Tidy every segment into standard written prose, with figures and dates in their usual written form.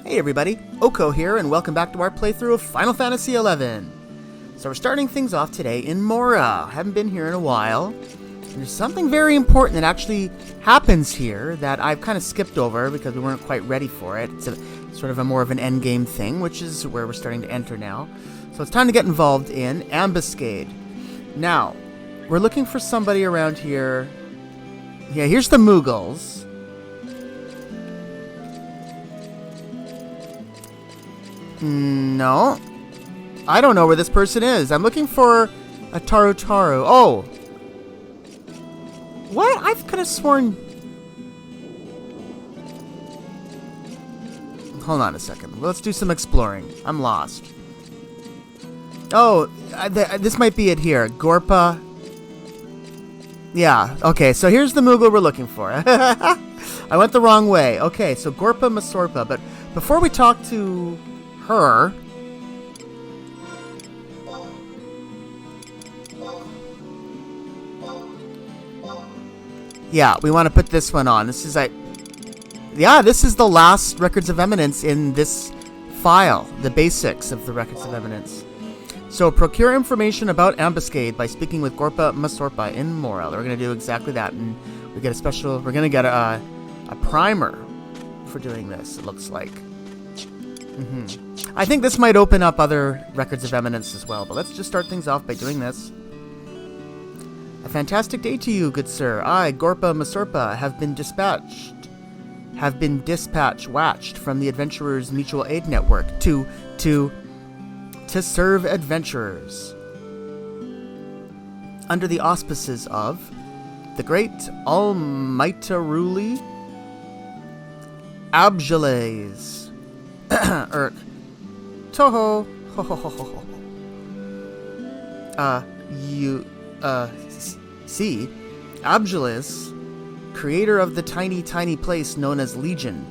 Hey everybody, Oko here, and welcome back to our playthrough of Final Fantasy XI. So we're starting things off today in Mora. Haven't been here in a while. And there's something very important that actually happens here that I've kind of skipped over because we weren't quite ready for it. It's sort of a more of an endgame thing, which is where we're starting to enter now. So it's time to get involved in Ambuscade. Now, we're looking for somebody around here. Yeah, here's the Mughals. No. I don't know where this person is. I'm looking for a Taru. Oh. What? I could have sworn... Hold on a second. Let's do some exploring. I'm lost. Oh, this might be it here. Gorpa. Yeah, okay, so here's the Moogle we're looking for. I went the wrong way. Okay, so Gorpa Masorpa. But before we talk to her... Yeah, we want to put this one on. This is this is the last Records of Eminence in this file, the basics of the Records of Eminence. So procure information about Ambuscade by speaking with Gorpa Masorpa in Mora. We're going to do exactly that, and we get we're going to get a primer for doing this, it looks like. I think this might open up other Records of Eminence as well, but let's just start things off by doing this. A fantastic day to you, good sir. I, Gorpa Masorpa, have been dispatched from the Adventurers Mutual Aid Network to serve adventurers under the auspices of the great Almighty Abjales. Toho. Ho ho ho ho ho. See, Abjales, creator of the tiny place known as Legion,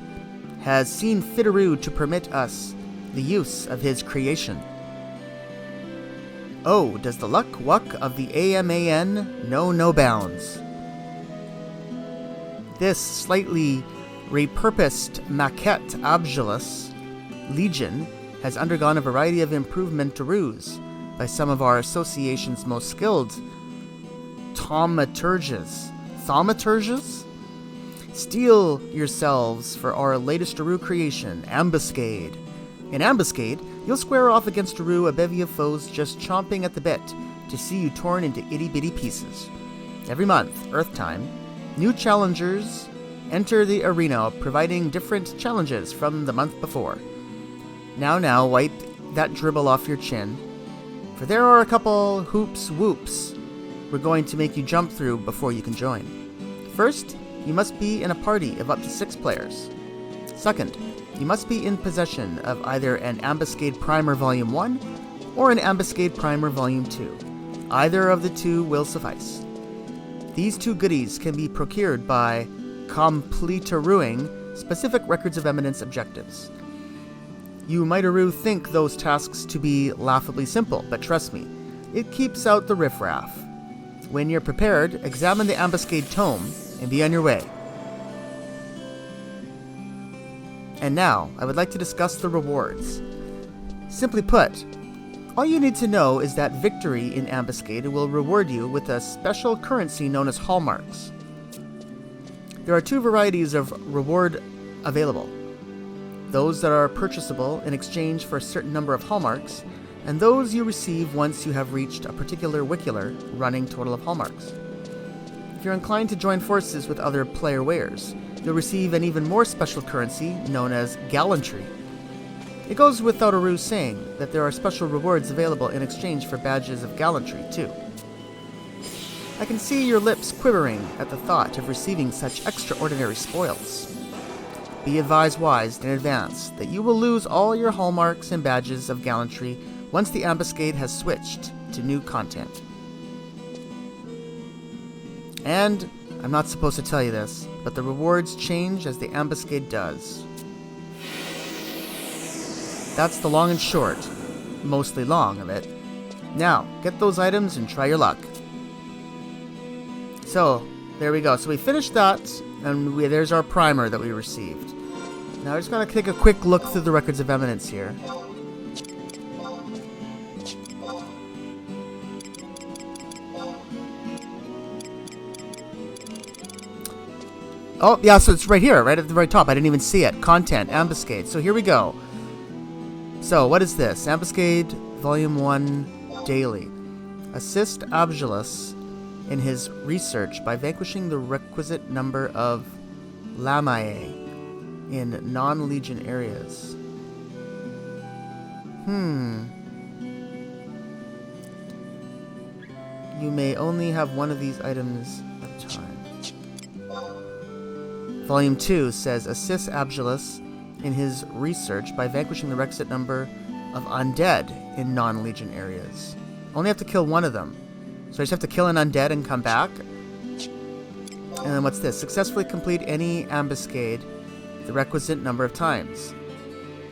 has seen fitteroo to permit us the use of his creation. Oh, does the luck of the AMAN know no bounds? This slightly repurposed maquette Abjales Legion has undergone a variety of improvements by some of our association's most skilled thaumaturges. Steel yourselves for our latest Aru creation, Ambuscade. In Ambuscade, you'll square off against a bevy of foes just chomping at the bit to see you torn into itty-bitty pieces. Every month, Earth time, new challengers enter the arena, providing different challenges from the month before. Now, wipe that dribble off your chin, for there are a couple hoops-whoops we're going to make you jump through before you can join. First, you must be in a party of up to 6 players. Second, you must be in possession of either an Ambuscade Primer Volume 1 or an Ambuscade Primer Volume 2. Either of the two will suffice. These two goodies can be procured by completeruing specific Records of Eminence objectives. You might think those tasks to be laughably simple, but trust me, it keeps out the riffraff. When you're prepared, examine the Ambuscade tome and be on your way. And now, I would like to discuss the rewards. Simply put, all you need to know is that victory in Ambuscade will reward you with a special currency known as hallmarks. There are 2 varieties of reward available. Those that are purchasable in exchange for a certain number of hallmarks, and those you receive once you have reached a particular wicular running total of hallmarks. If you're inclined to join forces with other player wares, you'll receive an even more special currency known as gallantry. It goes without saying that there are special rewards available in exchange for badges of gallantry, too. I can see your lips quivering at the thought of receiving such extraordinary spoils. Be advised in advance that you will lose all your hallmarks and badges of gallantry once the Ambuscade has switched to new content. And I'm not supposed to tell you this, but the rewards change as the Ambuscade does. That's the long and short, mostly long, of it. Now, get those items and try your luck. So, there we go. So we finished that, and there's our primer that we received. Now I just gotta take a quick look through the records of eminence here. Oh, yeah, so it's right here, right at the very top. I didn't even see it. Content, Ambuscade. So here we go. So, what is this? Ambuscade, Volume 1, Daily. Assist Abjulus in his research by vanquishing the requisite number of Lamae in non-legion areas. You may only have one of these items at a time. Volume 2 says, assist Abjulus in his research by vanquishing the requisite number of undead in non-legion areas. Only have to kill one of them. So I just have to kill an undead and come back. And then what's this? Successfully complete any ambuscade the requisite number of times.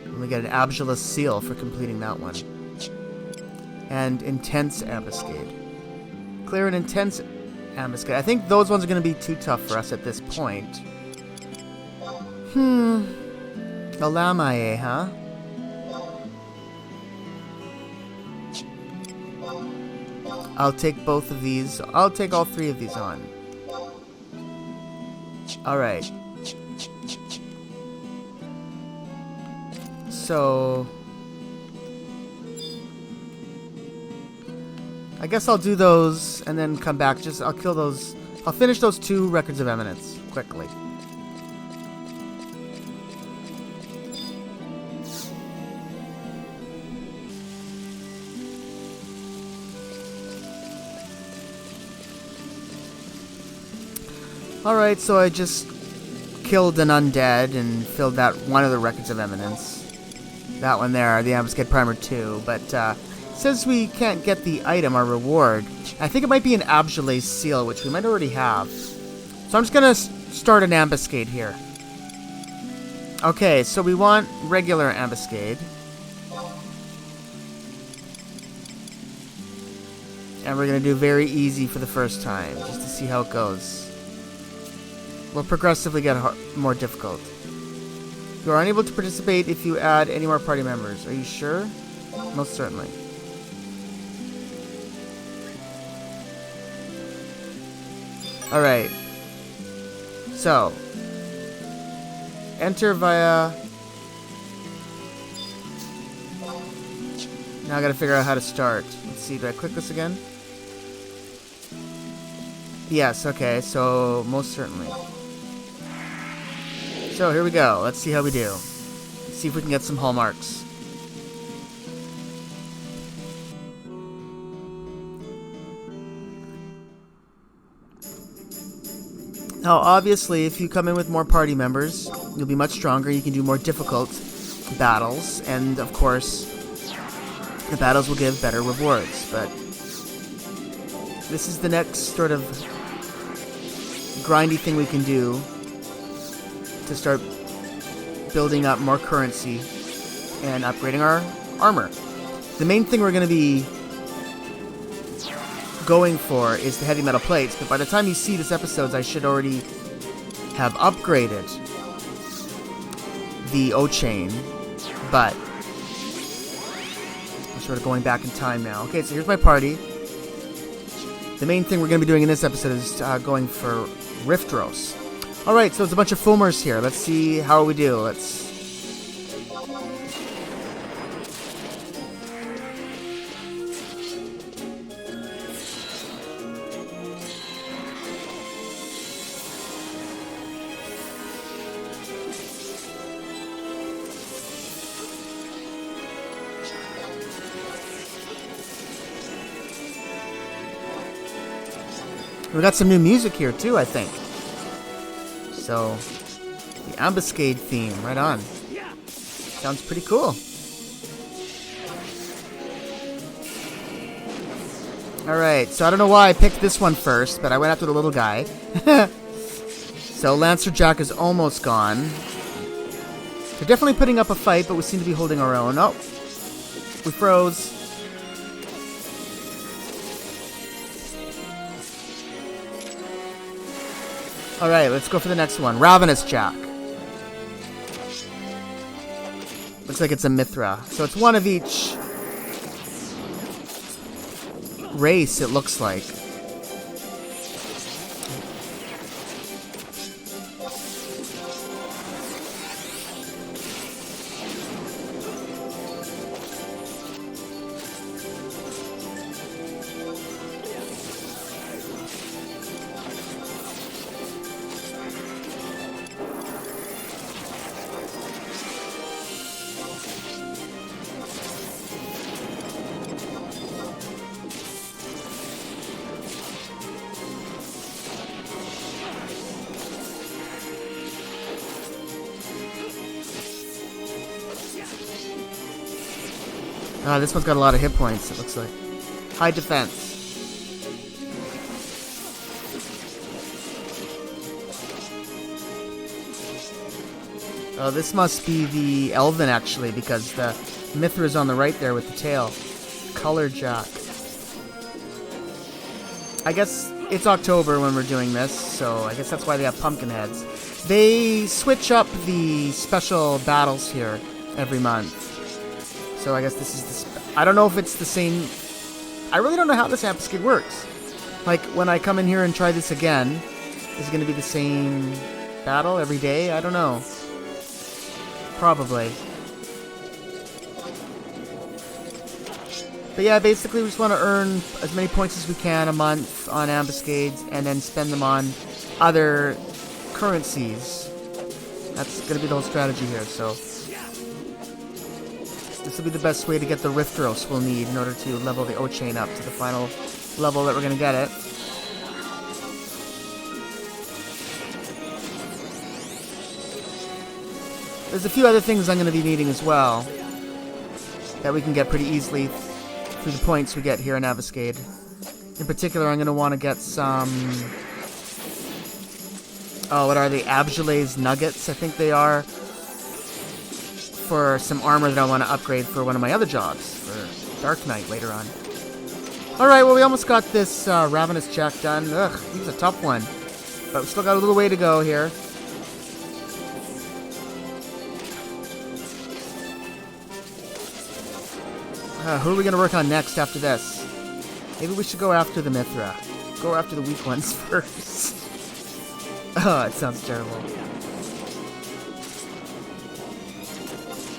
And we get an Abjulus seal for completing that one. And intense ambuscade. Clear an intense ambuscade. I think those ones are going to be too tough for us at this point. A Lamae, huh? I'll take both of these. I'll take all three of these on. Alright. So... I guess I'll do those and then come back. I'll kill those. I'll finish those 2 records of eminence quickly. Alright, so I just killed an undead and filled that one of the records of eminence. That one there, the Ambuscade Primer 2, but it says we can't get the item, our reward. I think it might be an Abjulus seal, which we might already have. So I'm just gonna start an ambuscade here. Okay, so we want regular ambuscade. And we're gonna do very easy for the first time, just to see how it goes. Will progressively get more difficult. You are unable to participate if you add any more party members. Are you sure? Most certainly. Alright. So. Enter via... Now I gotta figure out how to start. Let's see, do I click this again? Yes, okay, so most certainly. So here we go. Let's see how we do. Let's see if we can get some hallmarks. Now, obviously, if you come in with more party members, you'll be much stronger. You can do more difficult battles, and of course, the battles will give better rewards. But this is the next sort of grindy thing we can do to start building up more currency and upgrading our armor. The main thing we're going to be going for is the heavy metal plates, but by the time you see this episode, I should already have upgraded the O-chain, but I'm sort of going back in time now. Okay, so here's my party. The main thing we're going to be doing in this episode is going for Riftros. Alright, so it's a bunch of Fulmers here. Let's see how we do. We got some new music here too, I think. So, the Ambuscade theme, right on. Sounds pretty cool. Alright, so I don't know why I picked this one first, but I went after the little guy. So, Lancer Jack is almost gone. They're definitely putting up a fight, but we seem to be holding our own. Oh, we froze. Alright, let's go for the next one. Ravenous Jack. Looks like it's a Mithra. So it's one of each race, it looks like. This one's got a lot of hit points, it looks like. High defense. Oh, this must be the Elven, actually, because the Mithra's on the right there with the tail. Color Jack. I guess it's October when we're doing this, so I guess that's why they have pumpkin heads. They switch up the special battles here every month. So I guess this is the... I don't know if it's the same... I really don't know how this Ambuscade works. Like, when I come in here and try this again, is it going to be the same battle every day? I don't know. Probably. But yeah, basically we just want to earn as many points as we can a month on Ambuscades and then spend them on other currencies. That's going to be the whole strategy here, so... This will be the best way to get the Rithros we'll need in order to level the O-Chain up to the final level that we're going to get it. There's a few other things I'm going to be needing as well that we can get pretty easily through the points we get here in Ambuscade. In particular, I'm going to want to get some... Oh, what are they? Abjule's Nuggets, I think they are. For some armor that I want to upgrade for one of my other jobs, for Dark Knight later on. Alright, well we almost got this Ravenous check done. Ugh, he was a tough one. But we still got a little way to go here. Who are we going to work on next after this? Maybe we should go after the Mithra. Go after the weak ones first. Oh, it sounds terrible.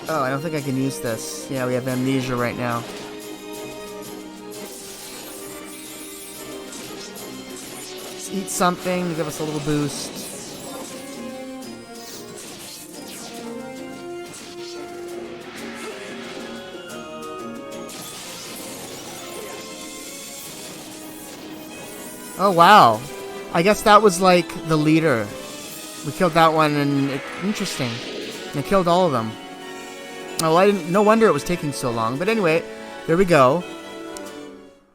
Oh, I don't think I can use this. Yeah, we have amnesia right now. Let's eat something to give us a little boost. Oh, wow. I guess that was like the leader. We killed that one and interesting. And it killed all of them. Oh, I didn't. No wonder it was taking so long. But anyway, there we go.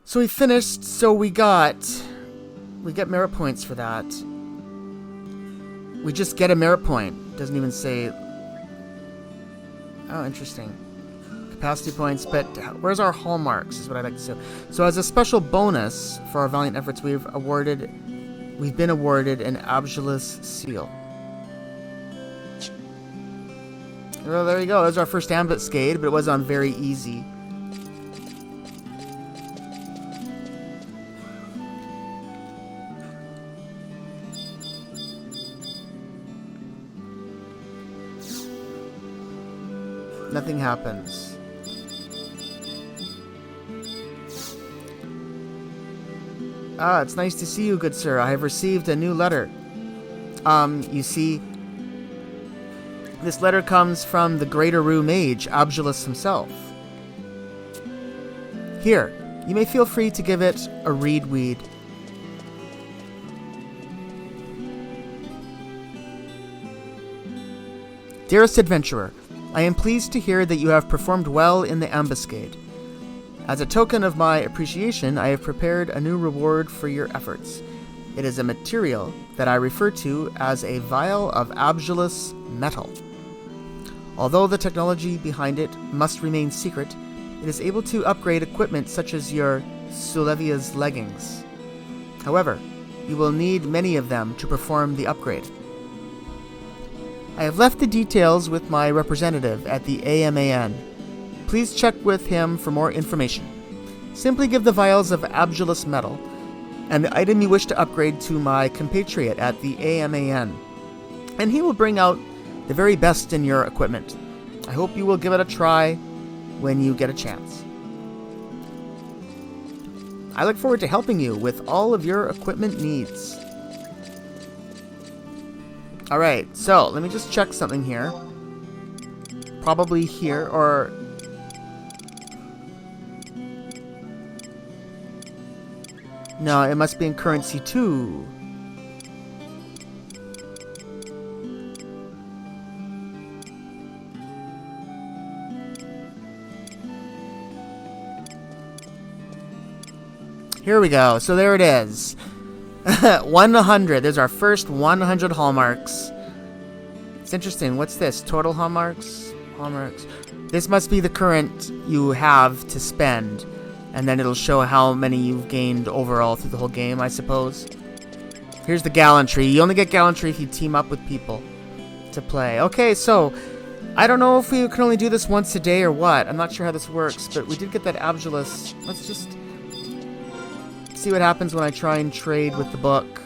So we finished. So we get merit points for that. We just get a merit point. Doesn't even say. Oh, interesting. Capacity points. But where's our hallmarks? Is what I'd like to say. So as a special bonus for our valiant efforts, we've been awarded an Abjule's seal. Well, there you go. That was our first Ambuscade, but it was on very easy. Nothing happens. Ah, it's nice to see you, good sir. I have received a new letter. You see... This letter comes from the Great Aru Mage, Abjulus himself. Here, you may feel free to give it a reed-weed. Dearest adventurer, I am pleased to hear that you have performed well in the Ambuscade. As a token of my appreciation, I have prepared a new reward for your efforts. It is a material that I refer to as a vial of Abjulus metal. Although the technology behind it must remain secret, it is able to upgrade equipment such as your Sulevia's leggings. However, you will need many of them to perform the upgrade. I have left the details with my representative at the AMAN. Please check with him for more information. Simply give the vials of Abjulus metal and the item you wish to upgrade to my compatriot at the AMAN, and he will bring out the very best in your equipment. I hope you will give it a try when you get a chance. I look forward to helping you with all of your equipment needs. Alright, so let me just check something here. Probably here, or... No, it must be in currency 2. Here we go. So there it is. 100. There's our first 100 hallmarks. It's interesting. What's this? Total hallmarks? Hallmarks. This must be the current you have to spend. And then it'll show how many you've gained overall through the whole game, I suppose. Here's the gallantry. You only get gallantry if you team up with people to play. Okay, so I don't know if we can only do this once a day or what. I'm not sure how this works, but we did get that Abjulus. Let's just see what happens when I try and trade with the book.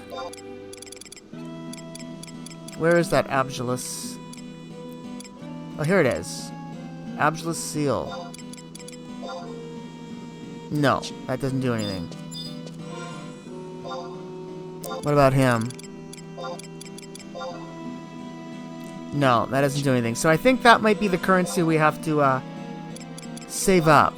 Where is that Abjulus? Oh, here it is. Abjulus seal. No, that doesn't do anything. What about him? No, that doesn't do anything. So I think that might be the currency we have to save up.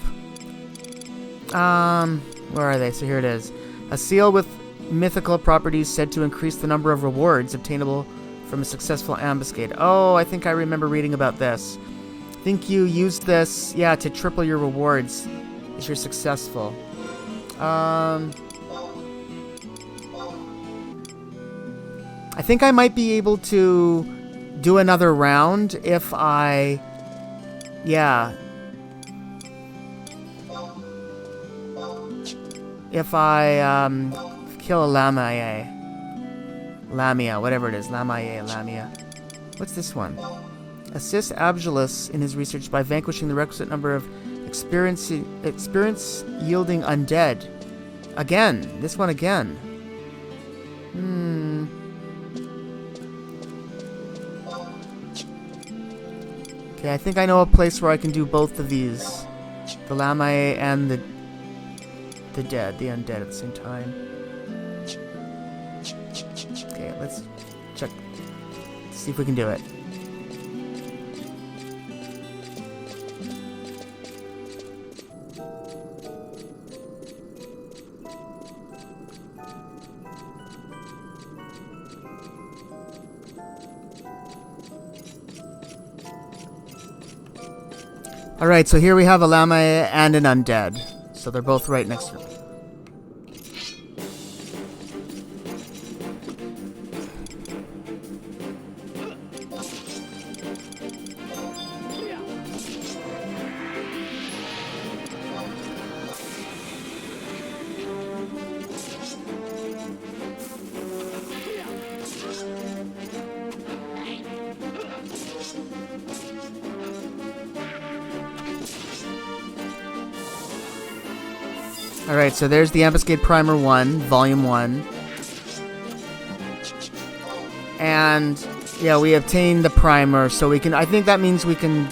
Where are they? So here it is. A seal with mythical properties said to increase the number of rewards obtainable from a successful ambuscade. Oh, I think I remember reading about this. I think you used this, yeah, to triple your rewards if you're successful. I think I might be able to do another round if I... Yeah. If I, kill a Lamia. Lamia, whatever it is. Lamia. What's this one? Assist Abjulus in his research by vanquishing the requisite number of experience yielding undead. Again. This one again. Okay, I think I know a place where I can do both of these. The Lamia and the undead at the same time. Okay, let's check. See if we can do it. Alright, so here we have a Lamia and an undead. So they're both right next to them. Alright, so there's the Ambuscade Primer 1, Volume 1. And, yeah, we obtained the primer, so we can... I think that means we can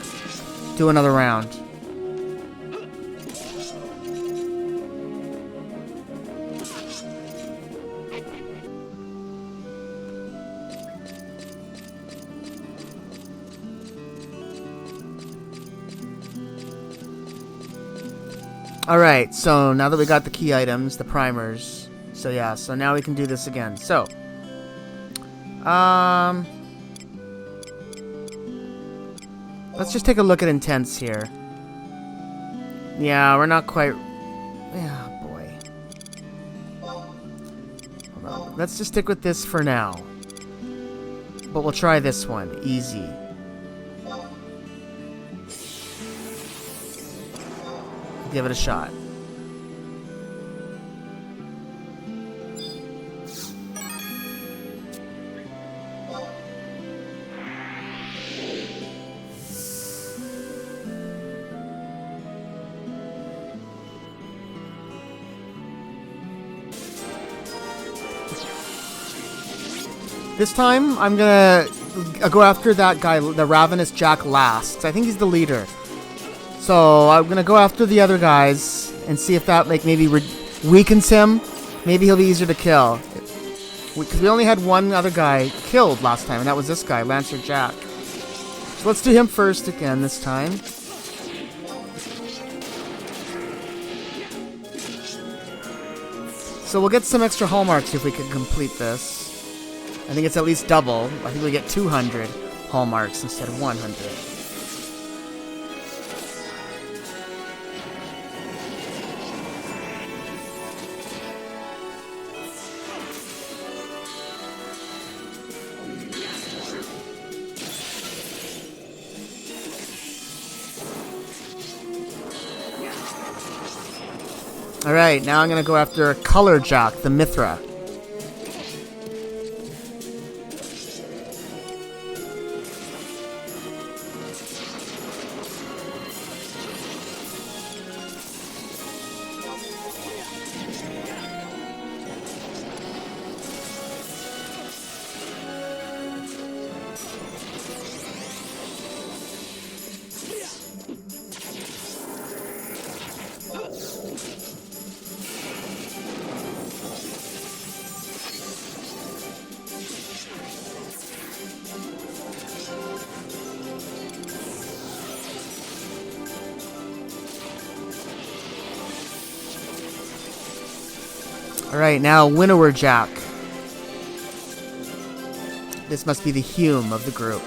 do another round. Alright, so now that we got the key items, the primers, so yeah, so now we can do this again. So, let's just take a look at intents here. Yeah, we're not quite... Yeah, boy. Hold on. Let's just stick with this for now. But we'll try this one. Easy. Give it a shot. This time, I'm gonna go after that guy, the Ravenous Jack, last. I think he's the leader. So I'm gonna go after the other guys and see if that like maybe weakens him. Maybe he'll be easier to kill. Because we only had one other guy killed last time, and that was this guy, Lancer Jack. So let's do him first again this time. So we'll get some extra hallmarks if we can complete this. I think it's at least double. I think we get 200 hallmarks instead of 100. Alright, now I'm going to go after Color Jack, the Mithra. Alright, now Winnower Jack. This must be the Hume of the group.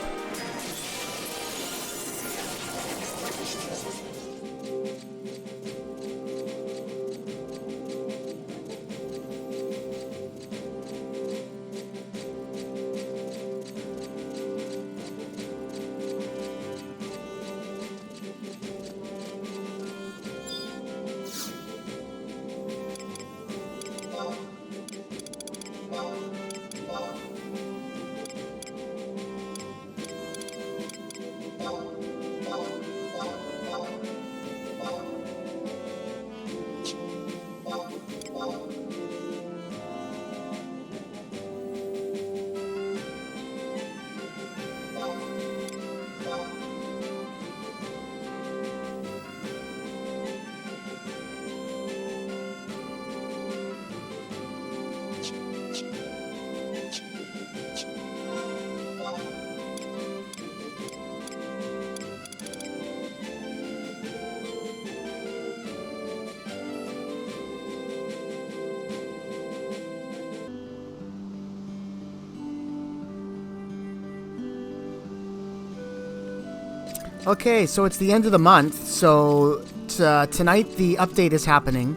Okay, so it's the end of the month, so tonight the update is happening,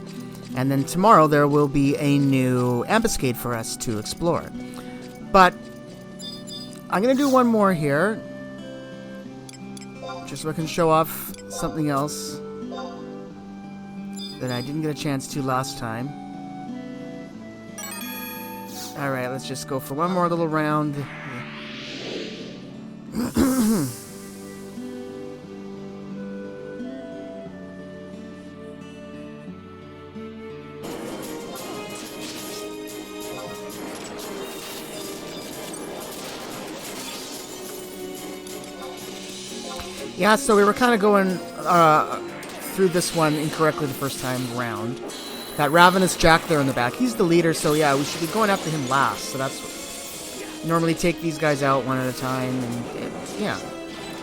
and then tomorrow there will be a new Ambuscade for us to explore. But I'm going to do one more here, just so I can show off something else that I didn't get a chance to last time. Alright, let's just go for one more little round. Yeah, so we were kind of going through this one incorrectly the first time round. That Ravenous Jack there in the back, he's the leader, so yeah, we should be going after him last. So that's normally take these guys out one at a time, and yeah.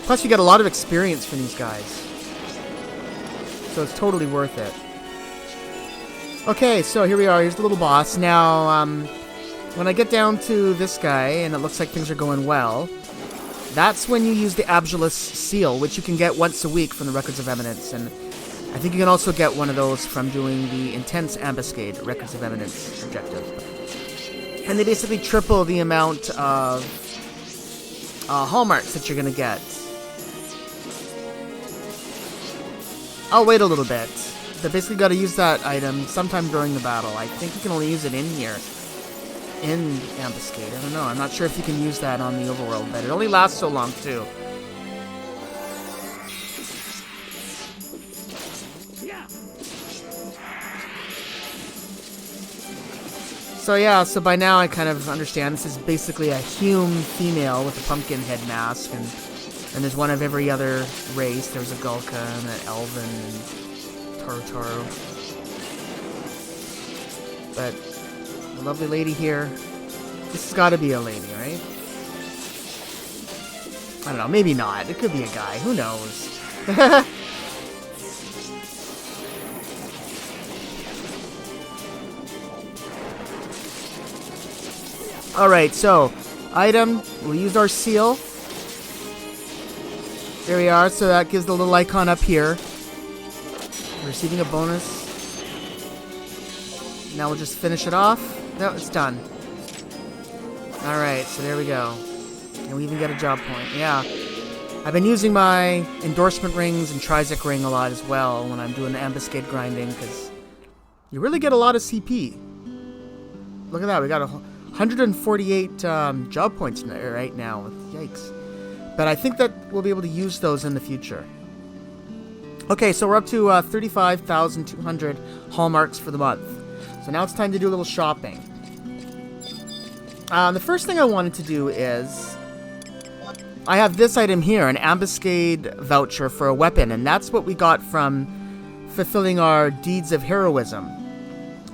Plus, you get a lot of experience from these guys, so it's totally worth it. Okay, so here we are. Here's the little boss. Now, when I get down to this guy, and it looks like things are going well, that's when you use the Abjulus seal, which you can get once a week from the Records of Eminence, and I think you can also get one of those from doing the Intense Ambuscade Records of Eminence objective. And they basically triple the amount of hallmarks that you're going to get. I'll wait a little bit. They basically got to use that item sometime during the battle. I think you can only use it in here. In Ambuscade. I don't know. I'm not sure if you can use that on the overworld, but it only lasts so long, too. So yeah, so by now I kind of understand this is basically a Hume female with a pumpkin head mask, and there's one of every other race. There's a Gulka and an Elven and Taro. But the lovely lady here, this has got to be a lady, right? I don't know, maybe not. It could be a guy. Who knows? Alright, so, item, we'll use our seal. There we are, so that gives the little icon up here. Receiving a bonus. Now we'll just finish it off. No, it's done. Alright, so there we go. And we even get a job point. Yeah. I've been using my endorsement rings and Trizec ring a lot as well when I'm doing the Ambuscade grinding, because you really get a lot of CP. Look at that, we got 148 job points right now. Yikes. But I think that we'll be able to use those in the future. Okay, so we're up to 35,200 hallmarks for the month. So now it's time to do a little shopping. The first thing I wanted to do is, I have this item here, an Ambuscade voucher for a weapon, and that's what we got from fulfilling our deeds of heroism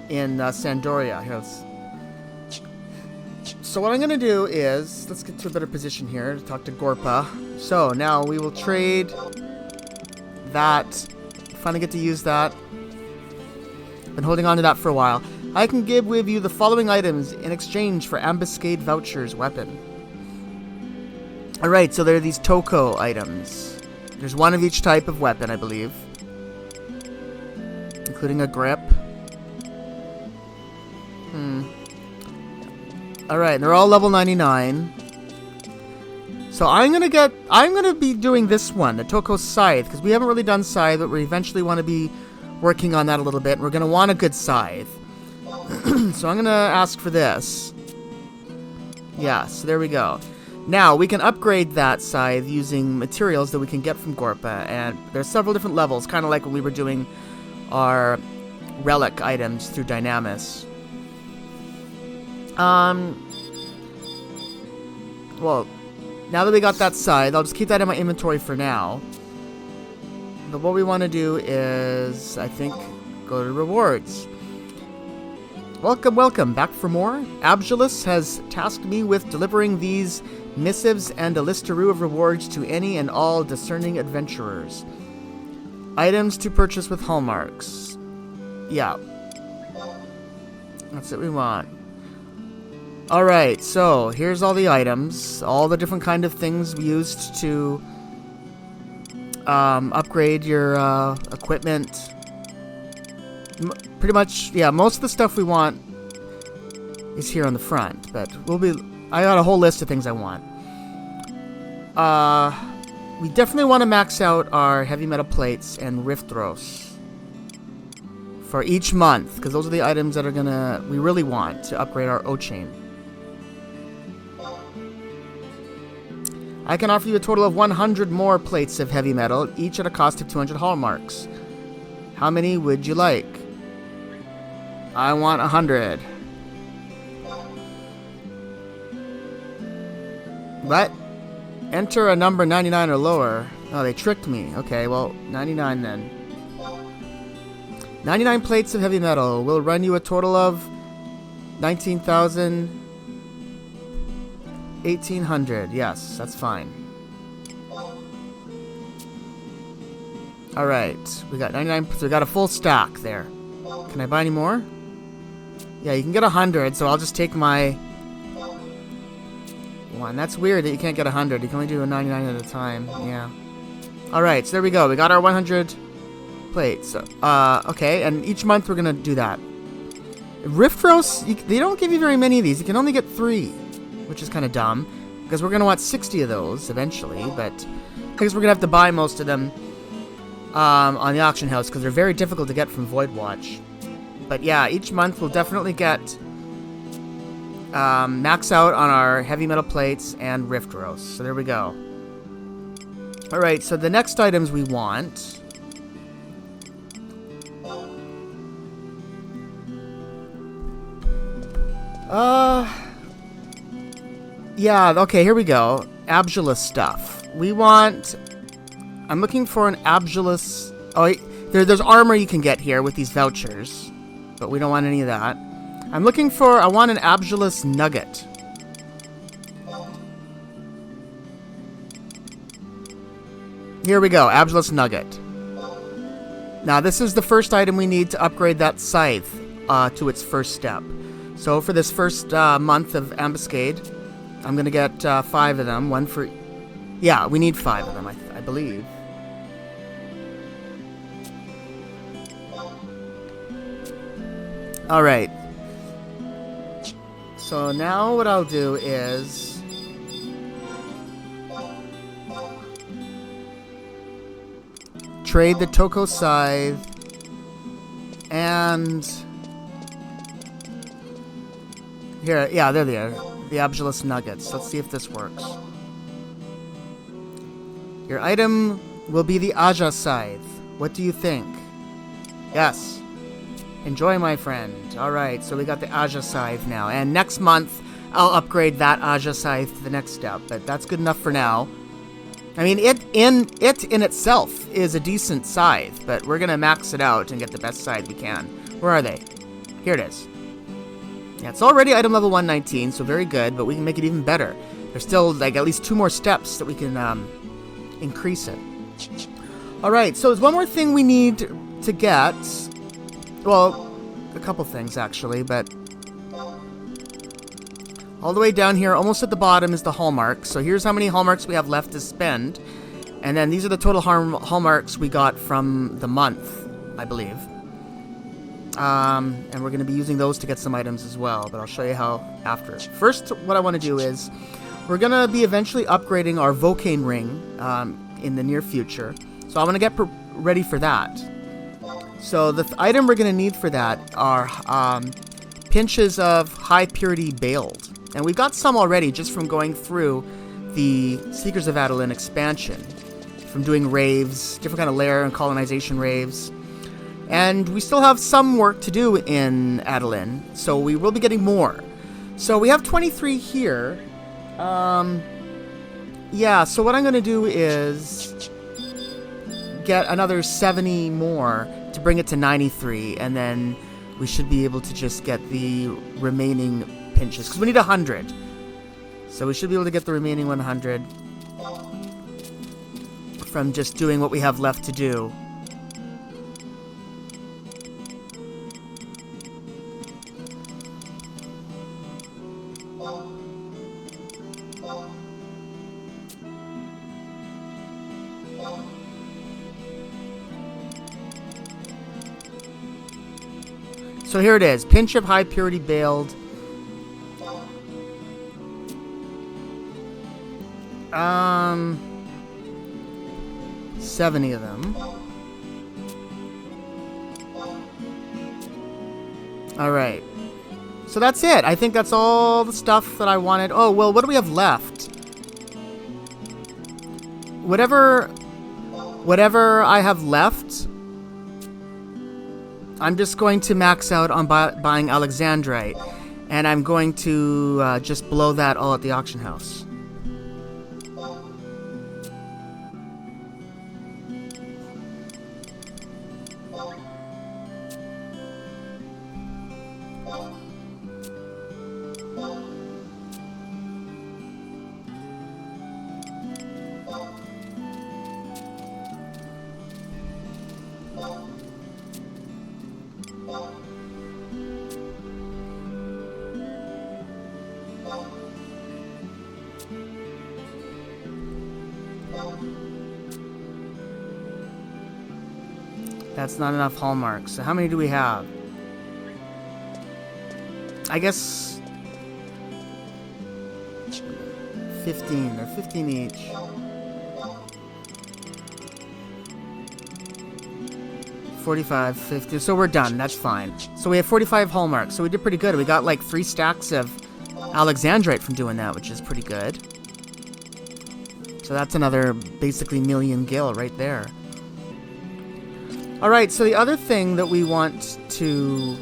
in Sandoria. Here, so what I'm going to do is, let's get to a better position here to talk to Gorpa. So now we will trade that. Finally get to use that. Been holding on to that for a while. I can give with you the following items in exchange for Ambuscade vouchers weapon. Alright, so there are these Toko items. There's one of each type of weapon, I believe. Including a grip. Alright, they're all level 99. So I'm gonna be doing this one, the Toko Scythe, because we haven't really done Scythe, but we eventually want to be working on that a little bit, and we're gonna want a good Scythe. So I'm gonna ask for this. Yeah, so there we go. Now, we can upgrade that Scythe using materials that we can get from Gorpa, and there's several different levels, kind of like when we were doing our relic items through Dynamis. Well, now that we got that Scythe, I'll just keep that in my inventory for now. But what we want to do is, I think, go to rewards. Welcome, back for more. Abjulus has tasked me with delivering these missives and a listaroo of rewards to any and all discerning adventurers. Items to purchase with hallmarks. Yeah. That's what we want. Alright, so here's all the items. All the different kind of things we used to upgrade your equipment. Pretty much, yeah, most of the stuff we want is here on the front, but I got a whole list of things I want. We definitely want to max out our heavy metal plates and Riftros for each month, because those are the items that we really want to upgrade our O-Chain. I can offer you a total of 100 more plates of heavy metal, each at a cost of 200 hallmarks. How many would you like? I want 100. What? Enter a number 99 or lower. Oh, they tricked me. Okay, well, 99 then. 99 plates of heavy metal will run you a total of 19,000... 1,800. Yes, that's fine. Alright, we got 99, so we got a full stack there. Can I buy any more? Yeah, you can get 100, so I'll just take my one. That's weird that you can't get 100. You can only do a 99 at a time. Yeah. Alright, so there we go. We got our 100 plates. Okay, and each month we're gonna do that. Riftros, they don't give you very many of these. You can only get 3. Which is kind of dumb, because we're going to want 60 of those eventually, but I guess we're going to have to buy most of them on the auction house, because they're very difficult to get from Voidwatch. But yeah, each month we'll definitely get max out on our heavy metal plates and Riftros. So there we go. Alright, so the next items we want... Yeah, okay, here we go. Abjulus stuff. We want... I'm looking for an Abjulus... Oh, there's armor you can get here with these vouchers. But we don't want any of that. I'm looking for... I want an Abjulus nugget. Here we go, Abjulus nugget. Now, this is the first item we need to upgrade that scythe to its first step. So for this first month of Ambuscade, I'm going to get 5 of them. One for... Yeah, we need 5 of them, I believe. Alright. So now what I'll do is... trade the Toko Scythe and... Here, yeah, there they are. The Abjulus Nuggets. Let's see if this works. Your item will be the Aja Scythe. What do you think? Yes. Enjoy, my friend. Alright, so we got the Aja Scythe now. And next month, I'll upgrade that Aja Scythe to the next step. But that's good enough for now. I mean, it in itself is a decent scythe. But we're going to max it out and get the best scythe we can. Where are they? Here it is. Yeah, it's already item level 119, so very good. But we can make it even better. There's still, like, at least 2 more steps that we can increase it. Alright, so there's one more thing we need to get... Well, a couple things, actually, but... All the way down here, almost at the bottom, is the hallmark. So here's how many hallmarks we have left to spend. And then these are the total hallmarks we got from the month, I believe. And we're going to be using those to get some items as well, but I'll show you how after. First, what I want to do is, we're going to be eventually upgrading our Vocane Ring in the near future. So I want to get ready for that. So the item we're going to need for that are pinches of high purity baled. And we've got some already just from going through the Seekers of Adolin expansion. From doing raves, different kind of lair and colonization raves. And we still have some work to do in Adolin, so we will be getting more. So we have 23 here. Yeah, so what I'm going to do is get another 70 more to bring it to 93, and then we should be able to just get the remaining pinches, because we need 100. So we should be able to get the remaining 100 from just doing what we have left to do. So here it is, pinch of high purity baled. 70 of them. Alright. So that's it. I think that's all the stuff that I wanted. Oh, well, what do we have left? Whatever I have left, I'm just going to max out on buying Alexandrite. And I'm going to just blow that all at the auction house. That's not enough hallmarks. So how many do we have? I guess 15. They're 15 each. 45, 50. So we're done. That's fine. So we have 45 hallmarks. So we did pretty good. We got like 3 stacks of Alexandrite from doing that, which is pretty good. So that's another basically million gil right there. Alright, so the other thing that we want to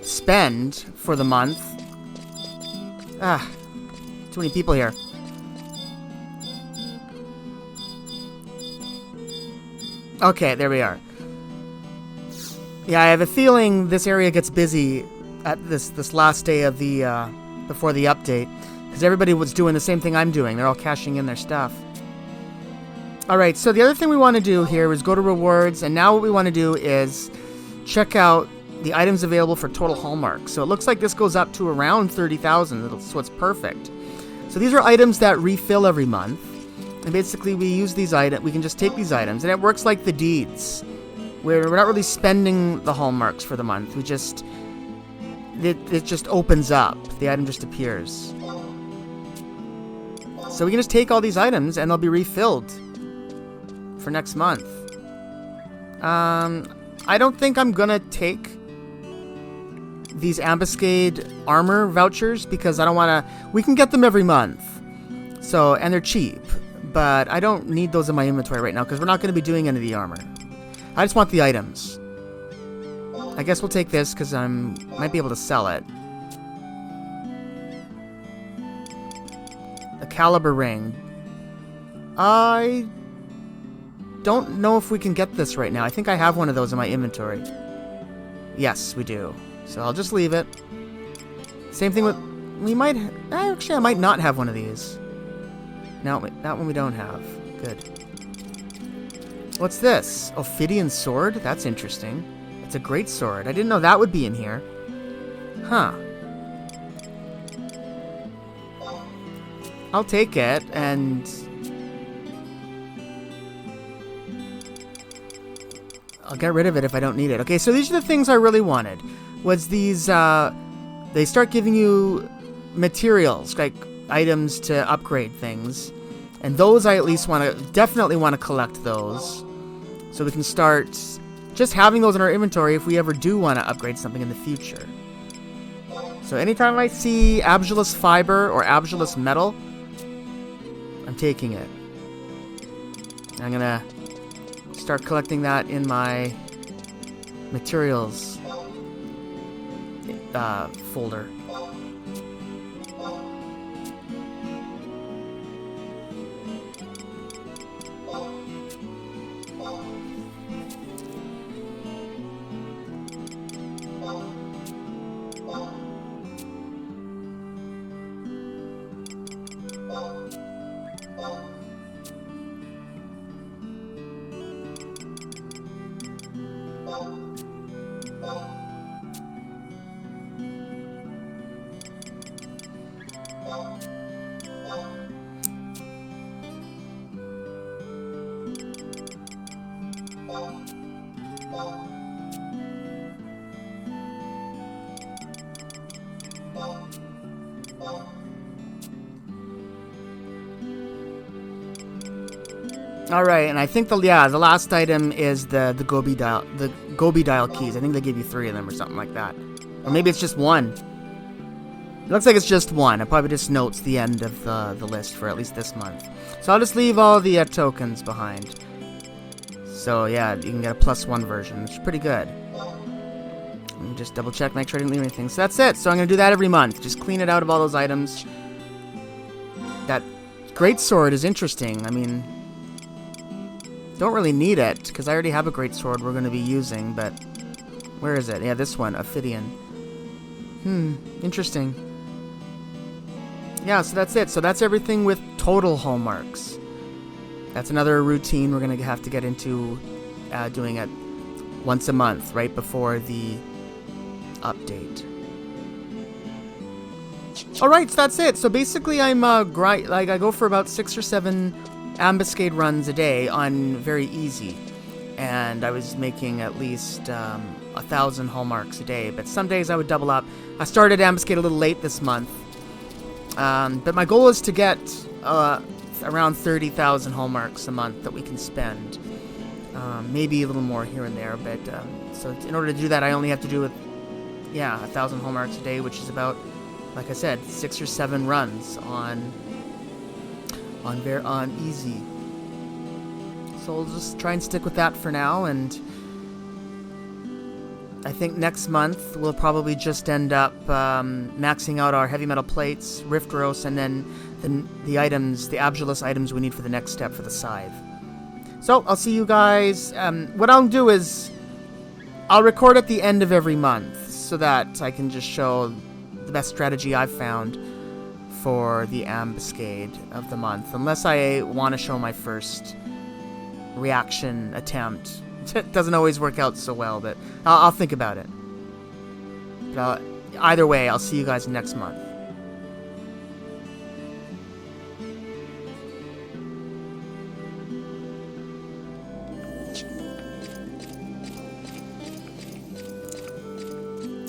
spend for the month Ah, too many people here. Okay, there we are. Yeah, I have a feeling this area gets busy at this last day of the before the update, because everybody was doing the same thing I'm doing. They're all cashing in their stuff. All right, so the other thing we want to do here is go to rewards, and now what we want to do is check out the items available for total hallmarks. So it looks like this goes up to around 30,000, so it's perfect. So these are items that refill every month, and basically we use these items. We can just take these items, and it works like the deeds, where we're not really spending the hallmarks for the month. We just it just opens up. The item just appears. So we can just take all these items, and they'll be refilled for next month. I don't think I'm gonna take these Ambuscade armor vouchers because I don't want to. We can get them every month, so, and they're cheap, but I don't need those in my inventory right now because we're not going to be doing any of the armor. I just want the items. I guess we'll take this because I might be able to sell it. The caliber ring. I don't know if we can get this right now. I think I have one of those in my inventory. Yes, we do. So I'll just leave it. Same thing with... We might... Actually, I might not have one of these. No, that one we don't have. Good. What's this? Ophidian sword? That's interesting. It's a great sword. I didn't know that would be in here. Huh. I'll take it, and... I'll get rid of it if I don't need it. Okay, so these are the things I really wanted. Was these, they start giving you materials, like items to upgrade things. And those I at least definitely want to collect those. So we can start just having those in our inventory if we ever do want to upgrade something in the future. So anytime I see Abulus fiber or Abulus metal, I'm taking it. I'm gonna start collecting that in my materials folder. All right, and I think the last item is the Gobi dial keys. I think they give you 3 of them or something like that, or maybe it's just one. It looks like it's just one. It probably just notes the end of the list for at least this month. So I'll just leave all the tokens behind. So yeah, you can get a +1 version, which is pretty good. Let me just double check, make sure I didn't leave anything. So that's it. So I'm gonna do that every month. Just clean it out of all those items. That greatsword is interesting. I mean, don't really need it, because I already have a greatsword we're going to be using, but... Where is it? Yeah, this one, Ophidian. Interesting. Yeah, so that's it. So that's everything with total hallmarks. That's another routine we're going to have to get into doing it once a month, right before the update. Alright, so that's it. So basically I'm, I go for about 6 or 7... Ambuscade runs a day on very easy, and I was making at least 1,000 hallmarks a day, but some days I would double up. I started Ambuscade a little late this month, but my goal is to get around 30,000 hallmarks a month that we can spend, maybe a little more here and there, but so in order to do that I only have to do 1,000 hallmarks a day, which is about, like I said, 6 or 7 runs on easy. So we'll just try and stick with that for now, and I think next month we'll probably just end up maxing out our heavy metal plates, rift roast, and then the items, the Abjulus items we need for the next step for the scythe. So I'll see you guys. What I'll do is I'll record at the end of every month so that I can just show the best strategy I've found for the Ambuscade of the month, unless I want to show my first reaction attempt. It doesn't always work out so well, but I'll think about it. But either way, I'll see you guys next month.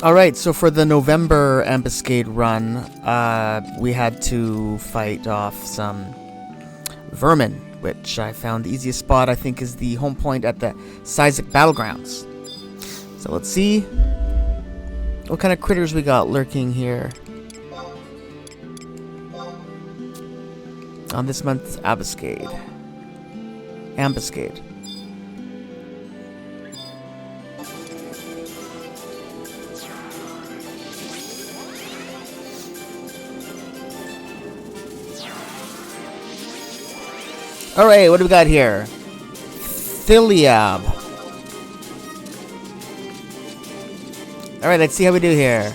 Alright, so for the November Ambuscade run, we had to fight off some vermin, which I found the easiest spot, I think, is the home point at the Sizik Battlegrounds. So let's see what kind of critters we got lurking here on this month's Ambuscade. Alright, what do we got here? Thiliab. Alright, let's see how we do here.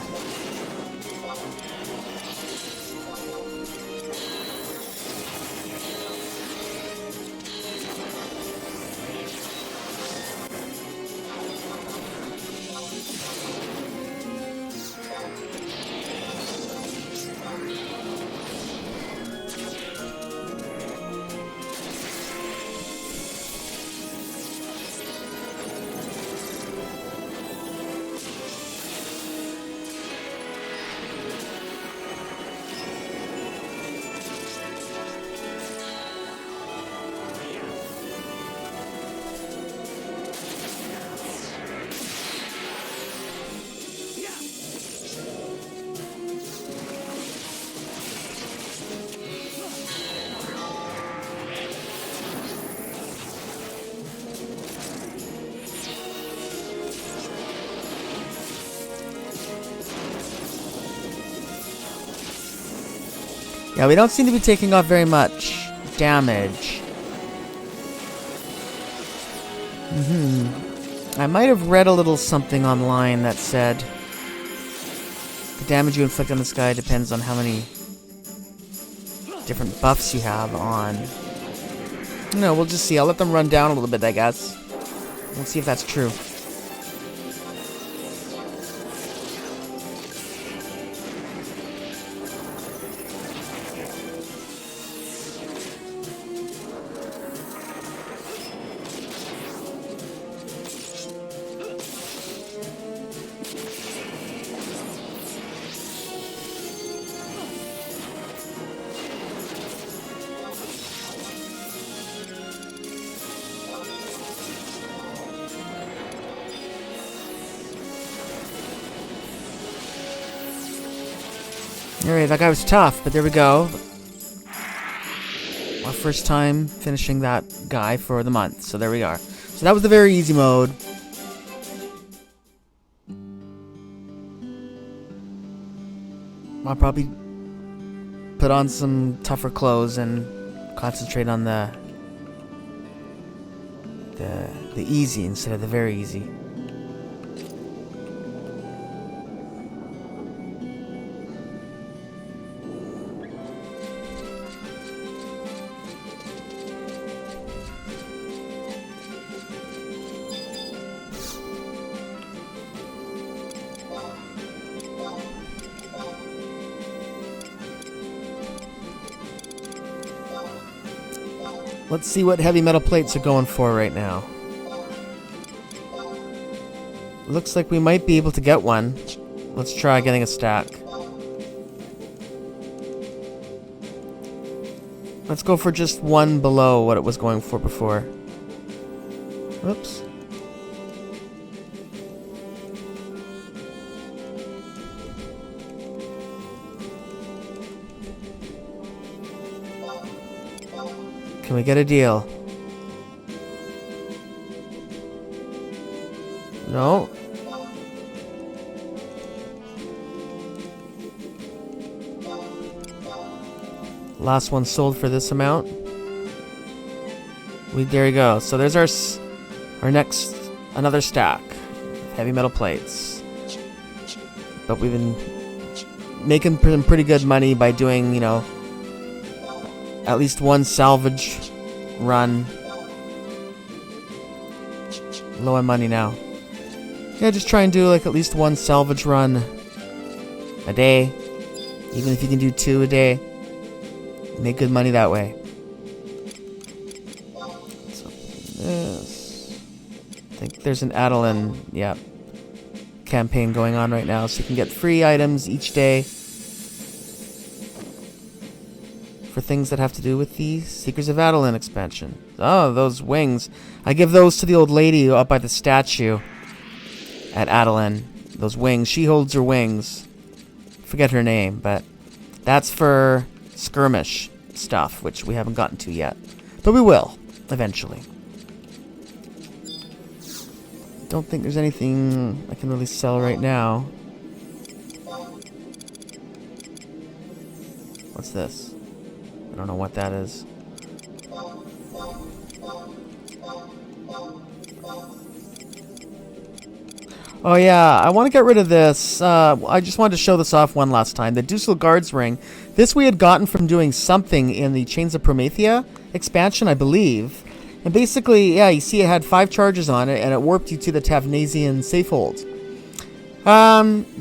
Yeah, we don't seem to be taking off very much damage. I might have read a little something online that said the damage you inflict on this guy depends on how many different buffs you have on. No, we'll just see. I'll let them run down a little bit, I guess. We'll see if that's true. Alright, that guy was tough, but there we go. Our first time finishing that guy for the month, so there we are. So that was the very easy mode. I'll probably put on some tougher clothes and concentrate on the easy instead of the very easy. Let's see what heavy metal plates are going for right now. Looks like we might be able to get one. Let's try getting a stack. Let's go for just one below what it was going for before. Whoops. Can we get a deal? No. Last one sold for this amount. There you go. So there's our next, another stack of heavy metal plates. But we've been making pretty good money by doing, you know, at least one salvage run. Low on money now. Yeah, just try and do like at least one salvage run a day. Even if you can do 2 a day. Make good money that way. So, yes. I think there's an Adeline, yeah, campaign going on right now, so you can get free items each day for things that have to do with the Seekers of Adeline expansion. Oh, those wings. I give those to the old lady up by the statue at Adeline. Those wings. She holds her wings. Forget her name, but that's for skirmish stuff, which we haven't gotten to yet. But we will, eventually. Don't think there's anything I can really sell right now. What's this? I don't know what that is. Oh yeah, I want to get rid of this. I just wanted to show this off one last time. The Dussel Guards Ring. This we had gotten from doing something in the Chains of Promethea expansion, I believe. And basically, yeah, you see it had 5 charges on it, and it warped you to the Tavnasian safehold.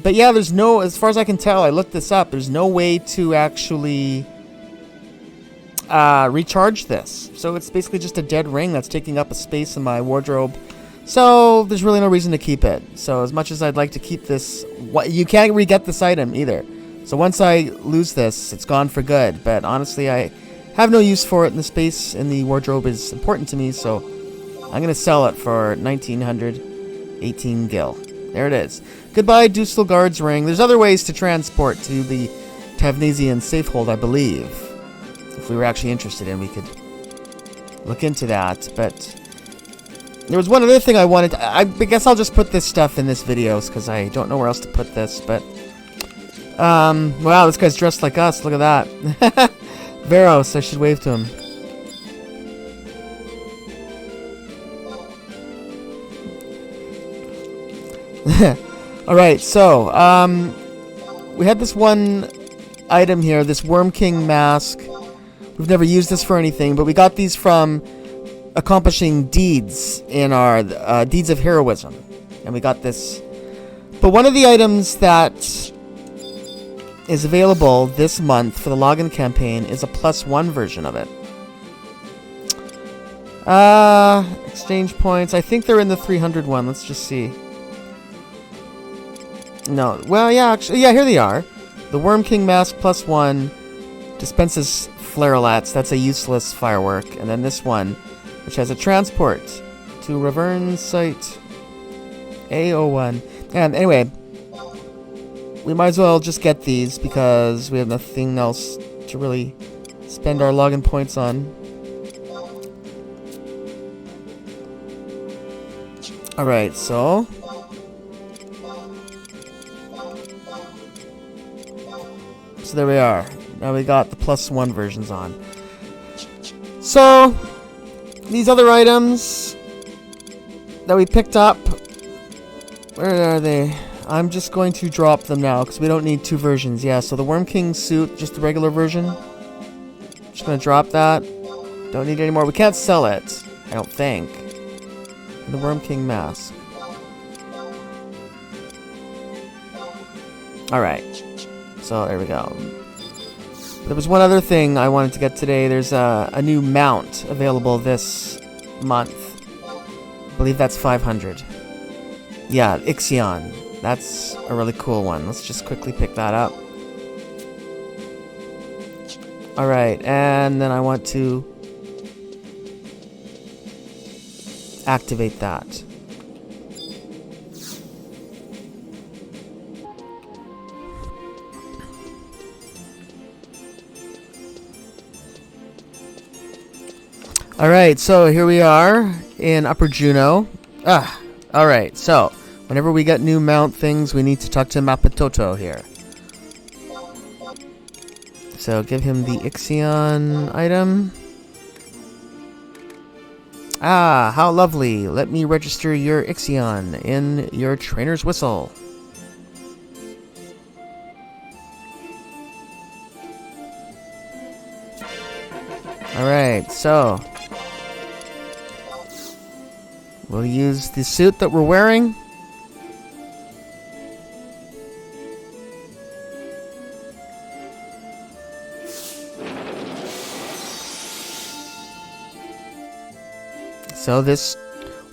But yeah, there's no, as far as I can tell, I looked this up, there's no way to actually recharge this. So it's basically just a dead ring that's taking up a space in my wardrobe. So there's really no reason to keep it. So as much as I'd like to keep this, you can't re-get this item either. So once I lose this, it's gone for good. But honestly, I have no use for it, and the space in the wardrobe is important to me. So I'm going to sell it for 1918 gil. There it is. Goodbye, Dussel Guards Ring. There's other ways to transport to the Tavnasian safehold, I believe. If we were actually interested in, we could look into that. But there was one other thing I wanted to, I guess I'll just put this stuff in this video because I don't know where else to put this. But wow, this guy's dressed like us. Look at that. Veros, I should wave to him. Alright, so we had this one item here, this Worm King mask. We've never used this for anything, but we got these from accomplishing deeds in our deeds of heroism, and we got this. But one of the items that is available this month for the login campaign is a +1 version of it. Exchange points, I think they're in the 300 one. Let's just see. No, well, yeah, actually, yeah, here they are. The Worm King mask +1 dispenses flarelats. That's a useless firework. And then this one, which has a transport to Ravern site A01. And anyway, we might as well just get these because we have nothing else to really spend our login points on. Alright, so there we are. Now we got the +1 versions on. So these other items that we picked up, where are they? I'm just going to drop them now because we don't need 2 versions. Yeah, so the Worm King suit, just the regular version. Just gonna drop that. Don't need any more. We can't sell it, I don't think. And the Worm King mask. Alright. So there we go. There was one other thing I wanted to get today. There's a new mount available this month. I believe that's 500. Yeah, Ixion. That's a really cool one. Let's just quickly pick that up. Alright, and then I want to activate that. Alright, so here we are in Upper Juno. Alright, so whenever we get new mount things, we need to talk to Mapatoto here. So give him the Ixion item. Ah, how lovely. Let me register your Ixion in your trainer's whistle. Alright, so we'll use the suit that we're wearing. So this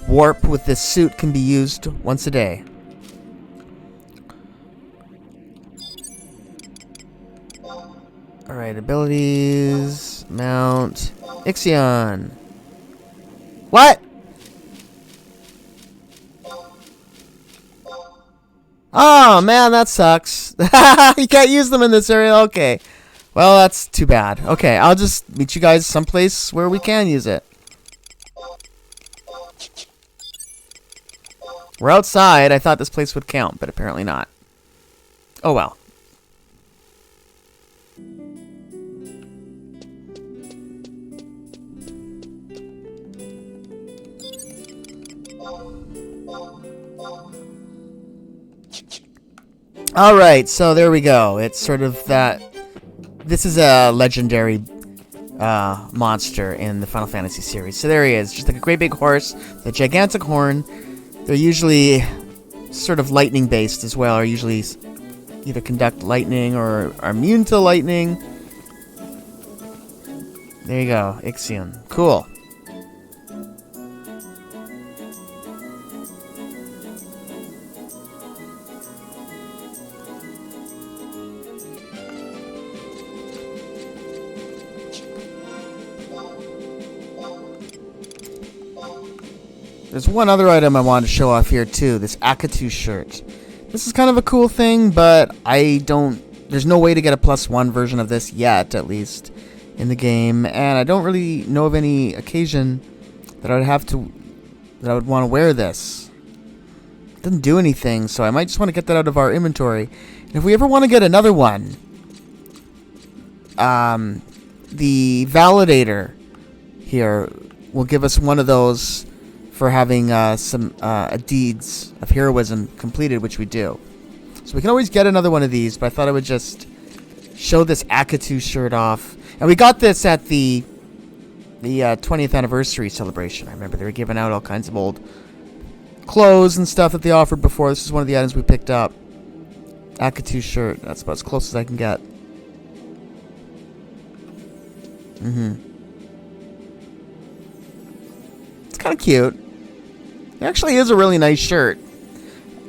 warp with this suit can be used once a day. Alright, abilities, mount, Ixion. What? Oh man, that sucks. You can't use them in this area? Okay. Well, that's too bad. Okay, I'll just meet you guys someplace where we can use it. We're outside. I thought this place would count, but apparently not. Oh well. Alright, so there we go. It's sort of that... This is a legendary monster in the Final Fantasy series. So there he is. Just like a great big horse, a gigantic horn. They're usually sort of lightning-based as well, or usually either conduct lightning or are immune to lightning. There you go, Ixion. Cool. There's one other item I wanted to show off here too, this Akatu shirt. This is kind of a cool thing, but there's no way to get a +1 version of this yet, at least, in the game, and I don't really know of any occasion that I would want to wear this. It doesn't do anything, so I might just want to get that out of our inventory. And if we ever want to get another one, the validator here will give us one of those for having some deeds of heroism completed, which we do. So we can always get another one of these, but I thought I would just show this Akatu shirt off. And we got this at the 20th anniversary celebration. I remember they were giving out all kinds of old clothes and stuff that they offered before. This is one of the items we picked up. Akatu shirt. That's about as close as I can get. It's kind of cute. It actually is a really nice shirt.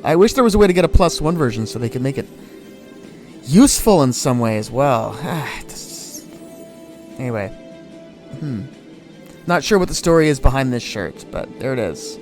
I wish there was a way to get a +1 version so they could make it useful in some way as well. Anyway. Not sure what the story is behind this shirt, but there it is.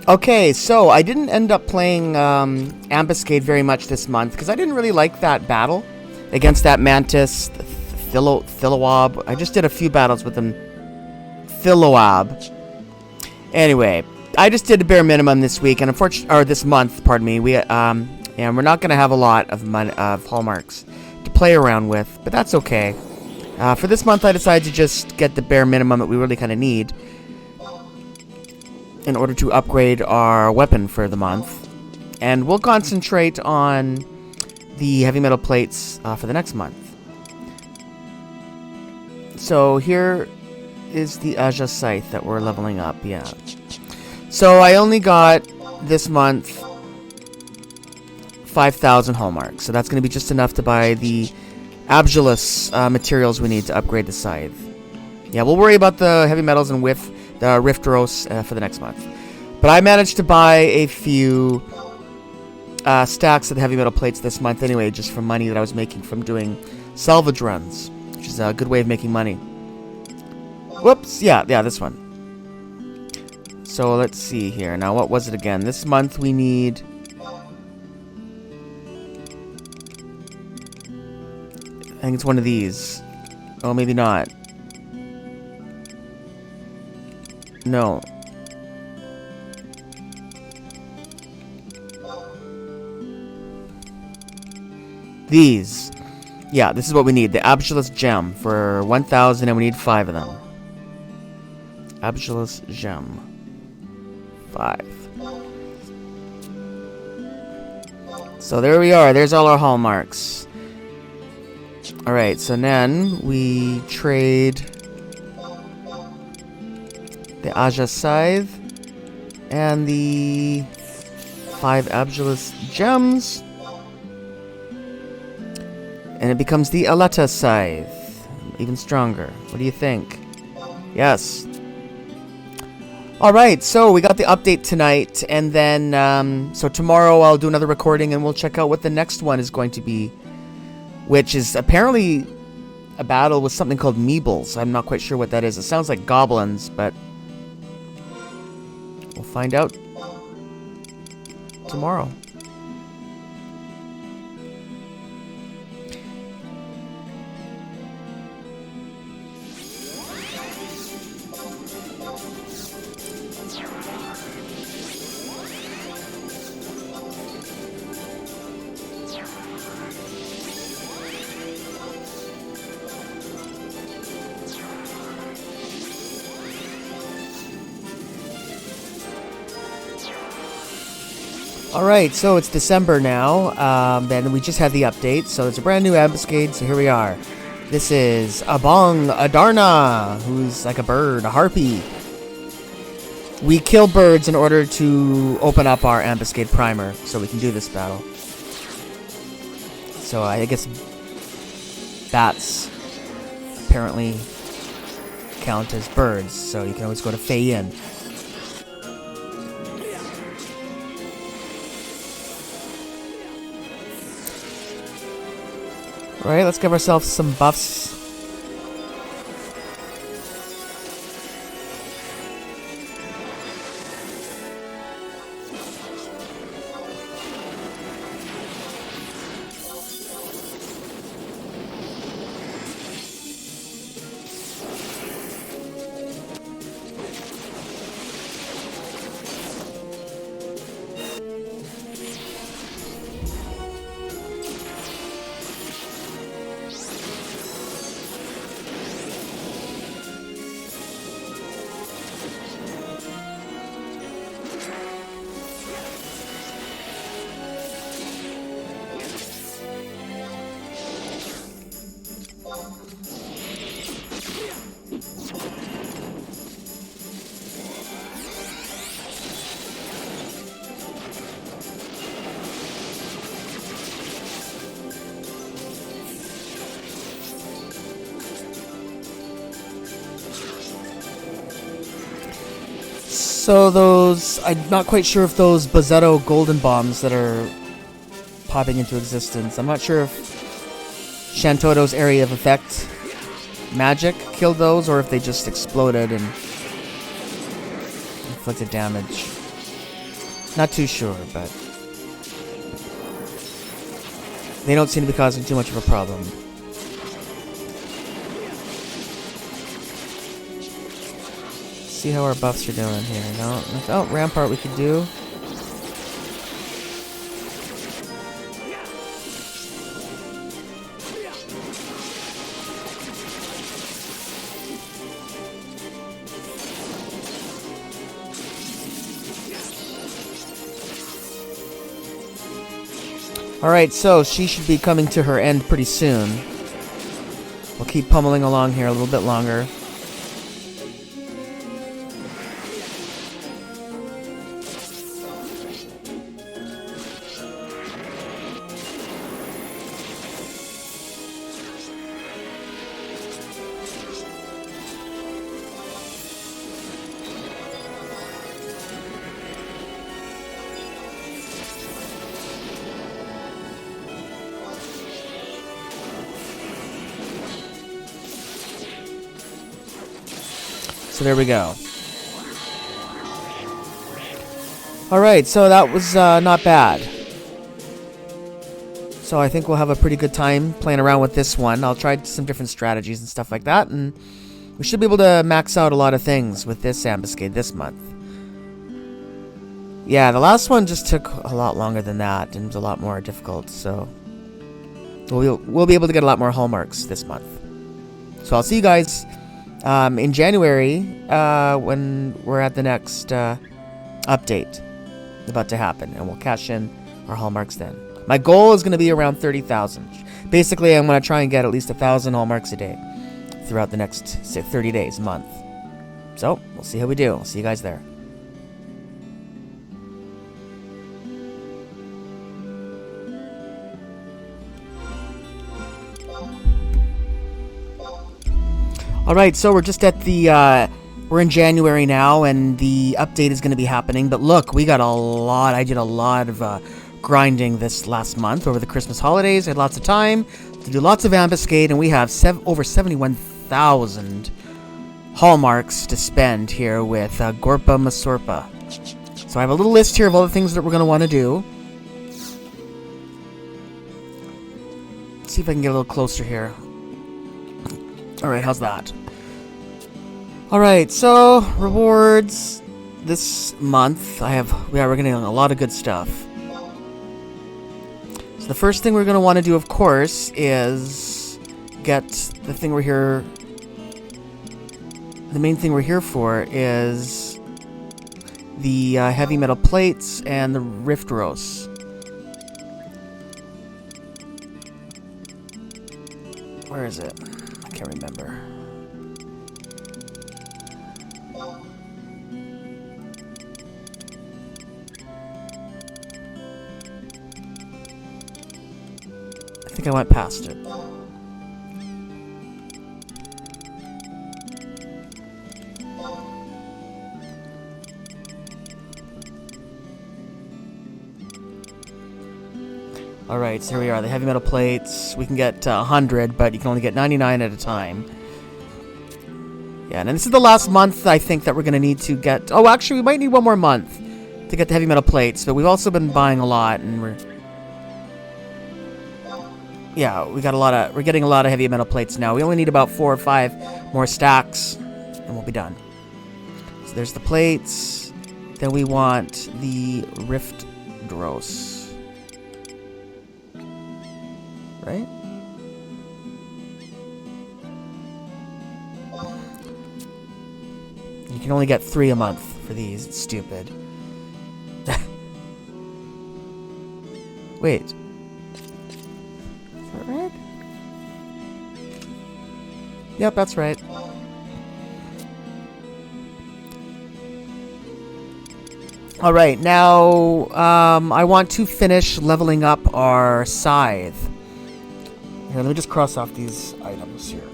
Okay, so I didn't end up playing Ambuscade very much this month because I didn't really like that battle against that Mantis Thiloab. I just did a few battles with them. Thiloab. Anyway, I just did a bare minimum this week, and this month, pardon me. And we're not going to have a lot of hallmarks to play around with, but that's okay. For this month, I decided to just get the bare minimum that we really kind of need in order to upgrade our weapon for the month. And we'll concentrate on the heavy metal plates for the next month. So here is the Aja Scythe that we're leveling up, yeah. So I only got, this month, 5,000 hallmarks. So that's going to be just enough to buy the Abjulus materials we need to upgrade the scythe. Yeah, we'll worry about the heavy metals and the Rifteros for the next month. But I managed to buy a few stacks of the heavy metal plates this month anyway, just from money that I was making from doing salvage runs, which is a good way of making money. Whoops, yeah, this one. So let's see here. Now, what was it again? This month we need... I think it's one of these. Oh, maybe not. No. These. Yeah, this is what we need. The Absolute Gem for 1,000, and we need 5 of them. Absolute Gem. 5. So there we are. There's all our hallmarks. Alright, so then we trade the Aja Scythe and the 5 Absolute Gems. And it becomes the Aletta Scythe. Even stronger. What do you think? Yes. Alright, so we got the update tonight. And then, so tomorrow I'll do another recording and we'll check out what the next one is going to be. Which is apparently a battle with something called Meebles. I'm not quite sure what that is. It sounds like goblins, but we'll find out tomorrow. Alright, so it's December now, and we just had the update, so it's a brand new Ambuscade, so here we are. This is Abong Adarna, who's like a bird, a harpy. We kill birds in order to open up our Ambuscade primer, so we can do this battle. So I guess bats apparently count as birds, so you can always go to Fei-Yin. Alright, let's give ourselves some buffs. So those, I'm not quite sure if those Bozzetto golden bombs that are popping into existence, I'm not sure if Shantoto's area of effect magic killed those, or if they just exploded and inflicted damage. Not too sure, but they don't seem to be causing too much of a problem. See how our buffs are doing here. No, without Rampart we could do. Alright, so she should be coming to her end pretty soon. We'll keep pummeling along here a little bit longer. So there we go. Alright, so that was not bad. So I think we'll have a pretty good time playing around with this one. I'll try some different strategies and stuff like that, and we should be able to max out a lot of things with this Ambuscade this month. Yeah, the last one just took a lot longer than that and was a lot more difficult, so we'll be able to get a lot more hallmarks this month. So I'll see you guys in January when we're at the next update about to happen, and we'll cash in our hallmarks then. My goal is going to be around 30,000. Basically, I'm going to try and get at least 1,000 hallmarks a day throughout the next, say, 30 days, a month. So, we'll see how we do. I'll see you guys there. Alright, so we're just at the, we're in January now, and the update is going to be happening. But look, we got I did a lot of grinding this last month over the Christmas holidays. I had lots of time to do lots of Ambuscade, and we have over 71,000 hallmarks to spend here with Gorpa Masorpa. So I have a little list here of all the things that we're going to want to do. Let's see if I can get a little closer here. Alright, how's that? Alright, so rewards this month. We're getting a lot of good stuff. So the first thing we're going to want to do, of course, is get the thing we're here. The main thing we're here for is the heavy metal plates and the rift roasts. Where is it? I can't remember. I think I went past it. Alright, so here we are, the heavy metal plates. We can get 100, but you can only get 99 at a time. Yeah, and this is the last month, I think, that we're going to need to get... Oh, actually, we might need one more month to get the heavy metal plates, but we've also been buying a lot, and we're... Yeah, we're getting a lot of heavy metal plates now. We only need about 4 or 5 more stacks, and we'll be done. So there's the plates. Then we want the rift dross. Right? You can only get 3 a month for these. It's stupid. Wait. Is that right? Yep, that's right. Alright, now I want to finish leveling up our scythe. Here, let me just cross off these items here.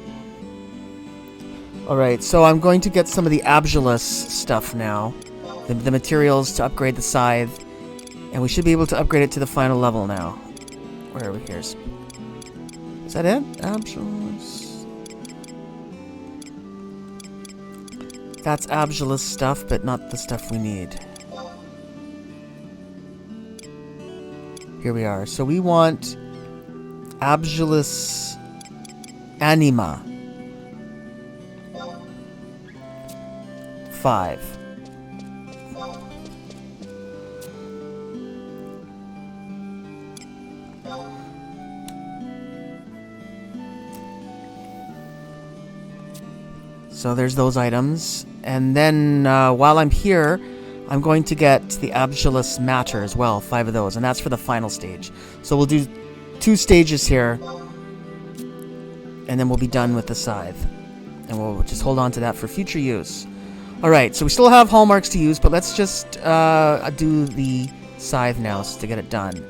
Alright, so I'm going to get some of the Ambuscade stuff now. The materials to upgrade the scythe. And we should be able to upgrade it to the final level now. Where are we here? Is that it? Ambuscade. That's Ambuscade stuff, but not the stuff we need. Here we are. So we want... Ambuscade Anima 5. So there's those items. And then while I'm here, I'm going to get the Ambuscade Matter as well, 5 of those, and that's for the final stage. So we'll do 2 stages here, and then we'll be done with the scythe. And we'll just hold on to that for future use. Alright, so we still have hallmarks to use, but let's just do the scythe now to get it done.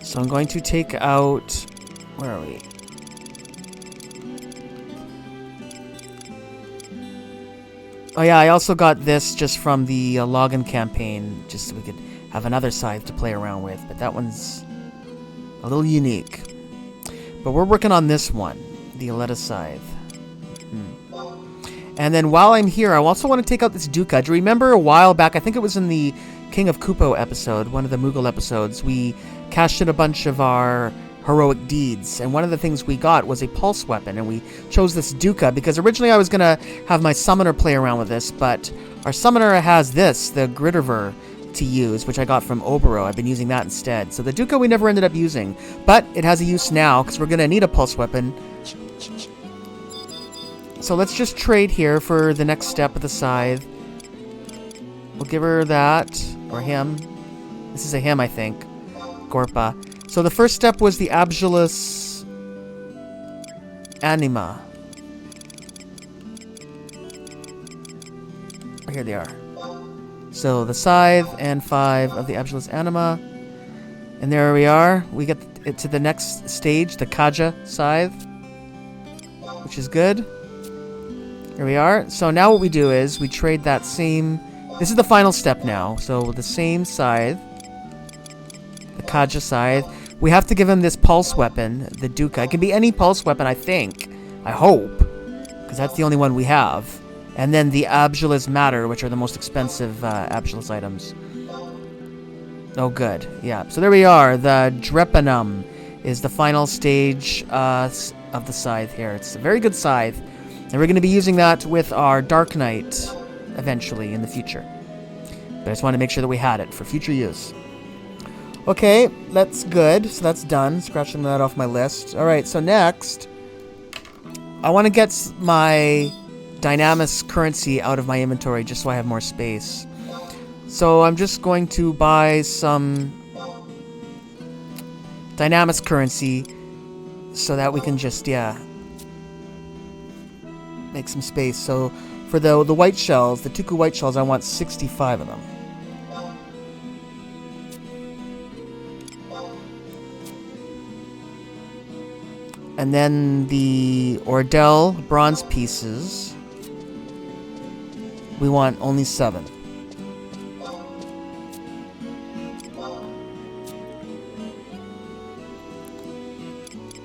So I'm going to take out... Where are we? Oh yeah, I also got this just from the login campaign, just so we could have another scythe to play around with, but that one's a little unique. But we're working on this one, the Aletta scythe. And then while I'm here, I also want to take out this Duca. Do you remember a while back, I think it was in the King of Kupo episode, one of the Moogle episodes, we cashed in a bunch of our heroic deeds. And one of the things we got was a pulse weapon, and we chose this Duca because originally I was going to have my summoner play around with this, but our summoner has this, the Gritterver, to use, which I got from Obero. I've been using that instead. So the Duca we never ended up using, but it has a use now because we're going to need a pulse weapon. So let's just trade here for the next step of the scythe. We'll give her that, or him. This is a him, I think. Gorpa. So the first step was the Ambuscade Anima. Oh, here they are. So the scythe and 5 of the Ambuscade Anima. And there we are. We get it to the next stage, the Kaja scythe, which is good. Here we are. So now what we do is we trade that same... This is the final step now. So the same scythe, the Kaja scythe. We have to give him this pulse weapon, the Duca. It can be any pulse weapon, I think. I hope. Because that's the only one we have. And then the Abjulas Matter, which are the most expensive Abjulas items. Oh, good. Yeah. So there we are. The Drepanum is the final stage of the scythe here. It's a very good scythe. And we're going to be using that with our Dark Knight eventually in the future. But I just wanted to make sure that we had it for future use. Okay, that's good. So that's done. Scratching that off my list. Alright, so next, I want to get my Dynamis currency out of my inventory just so I have more space. So I'm just going to buy some Dynamis currency so that we can just, make some space. So for the white shells, the Tuku white shells, I want 65 of them. And then the Ordell bronze pieces, we want only 7.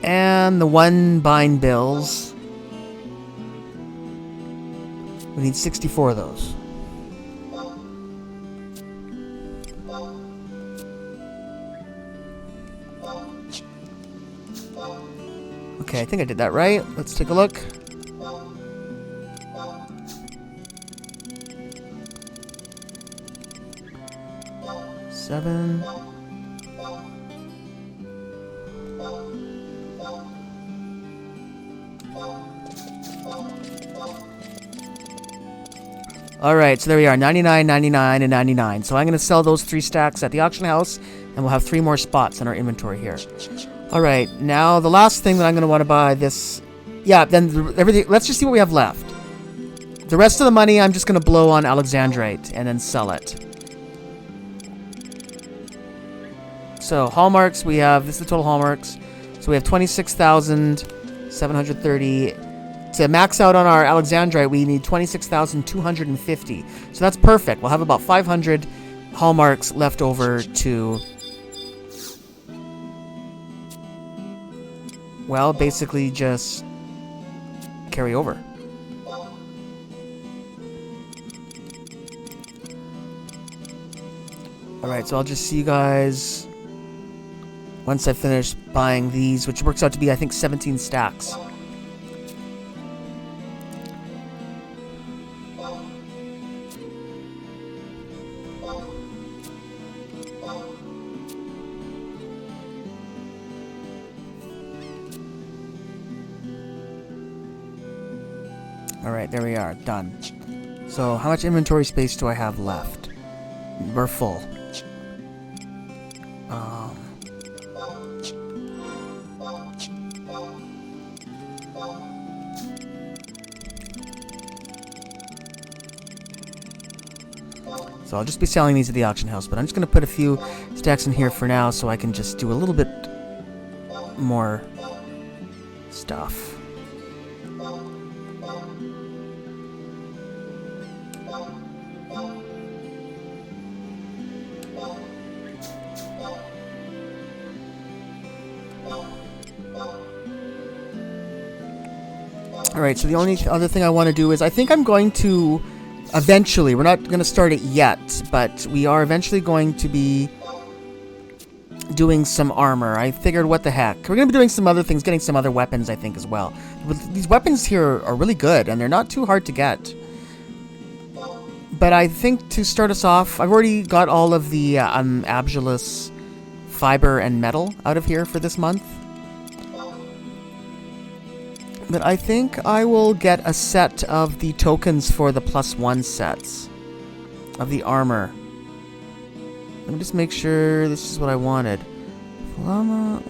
And the 1 bind bills, we need 64 of those. Okay, I think I did that right. Let's take a look. Seven. Alright, so there we are, 99, 99, and 99. So I'm going to sell those 3 stacks at the auction house, and we'll have 3 more spots in our inventory here. Alright, now the last thing that I'm going to want to buy this... Yeah, then everything. Let's just see what we have left. The rest of the money I'm just going to blow on Alexandrite and then sell it. So, hallmarks, we have... This is the total hallmarks. So we have 26,730... To max out on our Alexandrite, we need 26,250. So that's perfect. We'll have about 500 hallmarks left over to... Well, basically just carry over. Alright, so I'll just see you guys once I finish buying these, which works out to be, I think, 17 stacks. Alright, there we are. Done. So, how much inventory space do I have left? We're full. So I'll just be selling these at the auction house, but I'm just going to put a few stacks in here for now so I can just do a little bit more stuff. Alright, so the only other thing I want to do is I think I'm going to eventually, we're not going to start it yet, but we are eventually going to be doing some armor. I figured, what the heck. We're going to be doing some other things, getting some other weapons, I think, as well. But these weapons here are really good, and they're not too hard to get. But I think to start us off, I've already got all of the Abulus fiber and metal out of here for this month. But I think I will get a set of the tokens for the +1 sets of the armor. Let me just make sure this is what I wanted. Llama,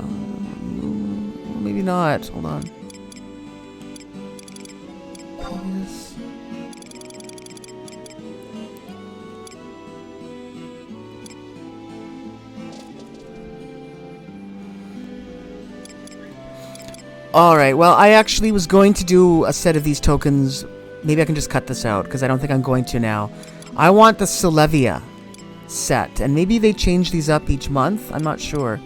maybe not. Hold on. Previous. Alright, well, I actually was going to do a set of these tokens. Maybe I can just cut this out, because I don't think I'm going to now. I want the Solevia set, and maybe they change these up each month. I'm not sure.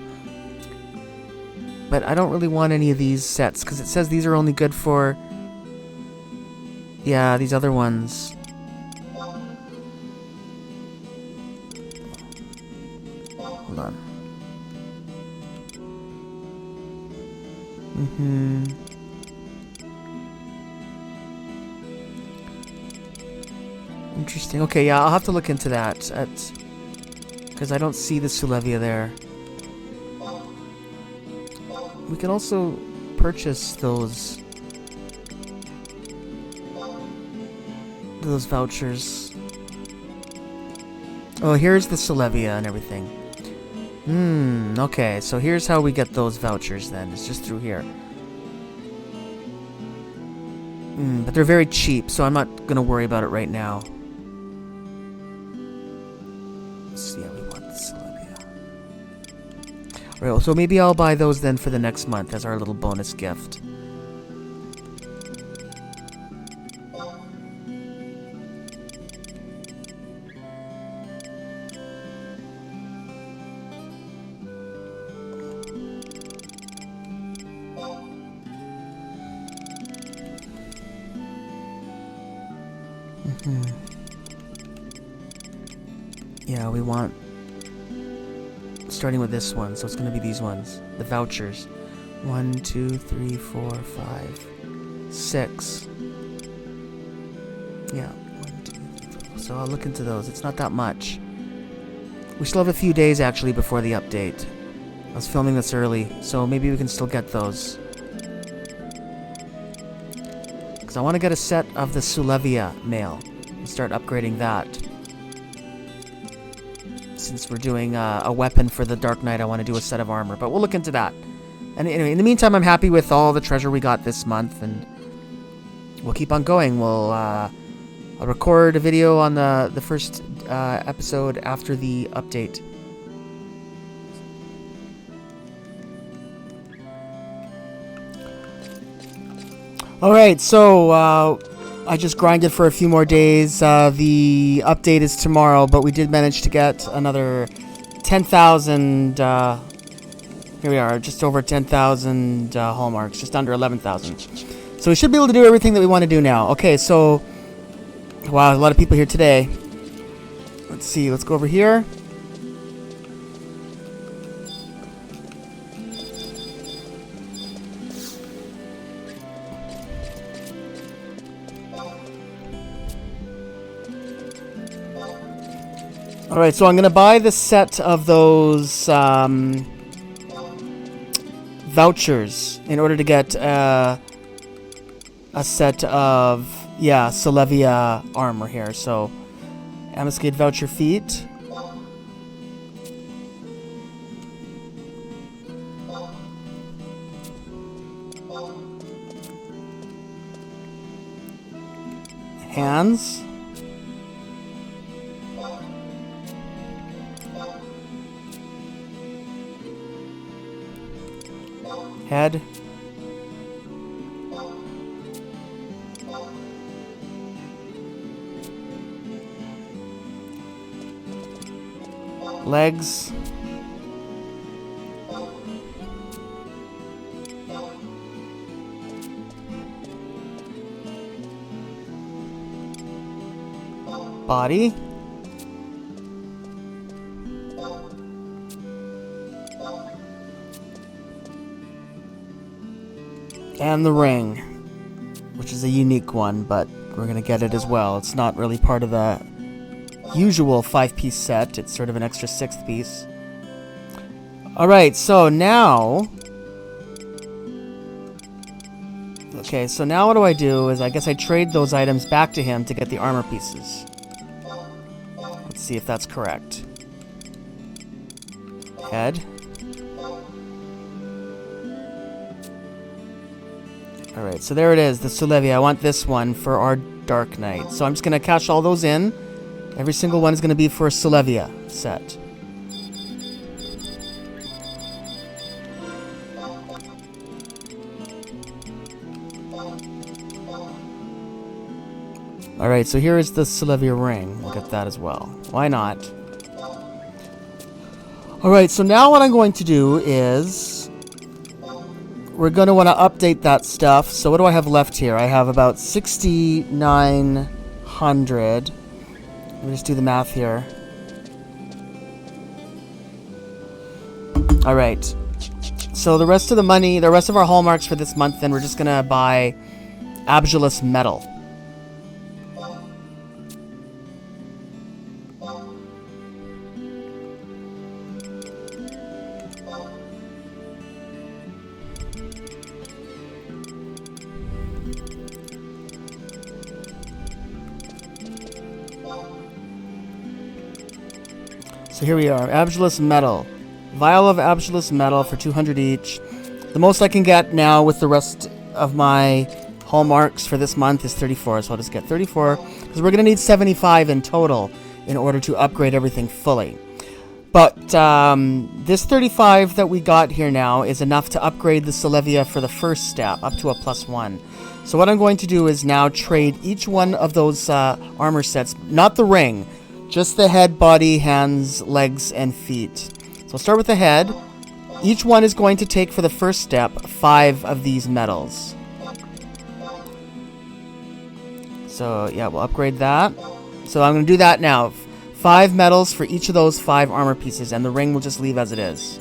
But I don't really want any of these sets, because it says these are only good for... yeah, these other ones. Hold on. Interesting. Okay, yeah, I'll have to look into that. Because I don't see the Solevia there. We can also purchase those vouchers. Oh, here's the Solevia and everything. Okay, so here's how we get those vouchers then. It's just through here. But they're very cheap, so I'm not gonna worry about it right now. Yeah, we want the Solevia. Alright, so maybe I'll buy those then for the next month as our little bonus gift. Yeah, we want... starting with this one, so it's going to be these ones. The vouchers. 1, 2, 3, 4, 5, 6. Yeah. 1, 2, 3, 4. So I'll look into those. It's not that much. We still have a few days, actually, before the update. I was filming this early, so maybe we can still get those. Because I want to get a set of the Solevia mail and start upgrading that. Since we're doing a weapon for the Dark Knight, I want to do a set of armor. But we'll look into that. And anyway, in the meantime, I'm happy with all the treasure we got this month. And we'll keep on going. I'll record a video on the first episode after the update. Alright, so... I just grinded for a few more days. The update is tomorrow, but we did manage to get another 10,000, here we are, just over 10,000 hallmarks, just under 11,000. So we should be able to do everything that we want to do now. Okay, so, wow, a lot of people here today. Let's see, let's go over here. Alright, so I'm going to buy the set of those vouchers in order to get a set of, yeah, Solevia armor here. So, Ambuscade voucher feet. Hands. Head. Legs. Body. And the ring, which is a unique one, but we're going to get it as well. It's not really part of the usual 5-piece set. It's sort of an extra 6th piece. Alright, so now... Okay, so now what do I do is I guess I trade those items back to him to get the armor pieces. Let's see if that's correct. Head. Alright, so there it is, the Solevia. I want this one for our Dark Knight. So I'm just going to cash all those in. Every single one is going to be for a Solevia set. Alright, so here is the Solevia ring. We'll get that as well. Why not? Alright, so now what I'm going to do is... we're going to want to update that stuff. So what do I have left here? I have about 6,900. Let me just do the math here. Alright. So the rest of the money, the rest of our hallmarks for this month, then we're just going to buy Ambuscade metal. So here we are, Ambuscade metal. Vial of Ambuscade metal for 200 each. The most I can get now with the rest of my hallmarks for this month is 34, so I'll just get 34, because we're going to need 75 in total in order to upgrade everything fully. But this 35 that we got here now is enough to upgrade the Solevia for the first step, up to a +1. So what I'm going to do is now trade each one of those armor sets, not the ring, just the head, body, hands, legs, and feet. So I'll start with the head. Each one is going to take for the first step 5 of these metals. So yeah, we'll upgrade that. So I'm going to do that now. 5 metals for each of those 5 armor pieces, and the ring will just leave as it is.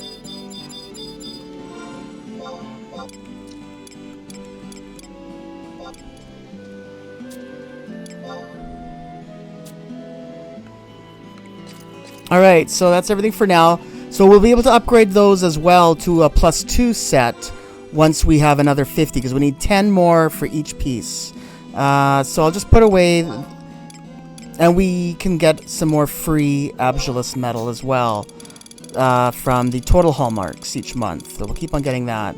Alright, so that's everything for now. So we'll be able to upgrade those as well to a +2 set once we have another 50, because we need 10 more for each piece. So I'll just put away, and we can get some more free Ambuscade metal as well from the total hallmarks each month. So we'll keep on getting that.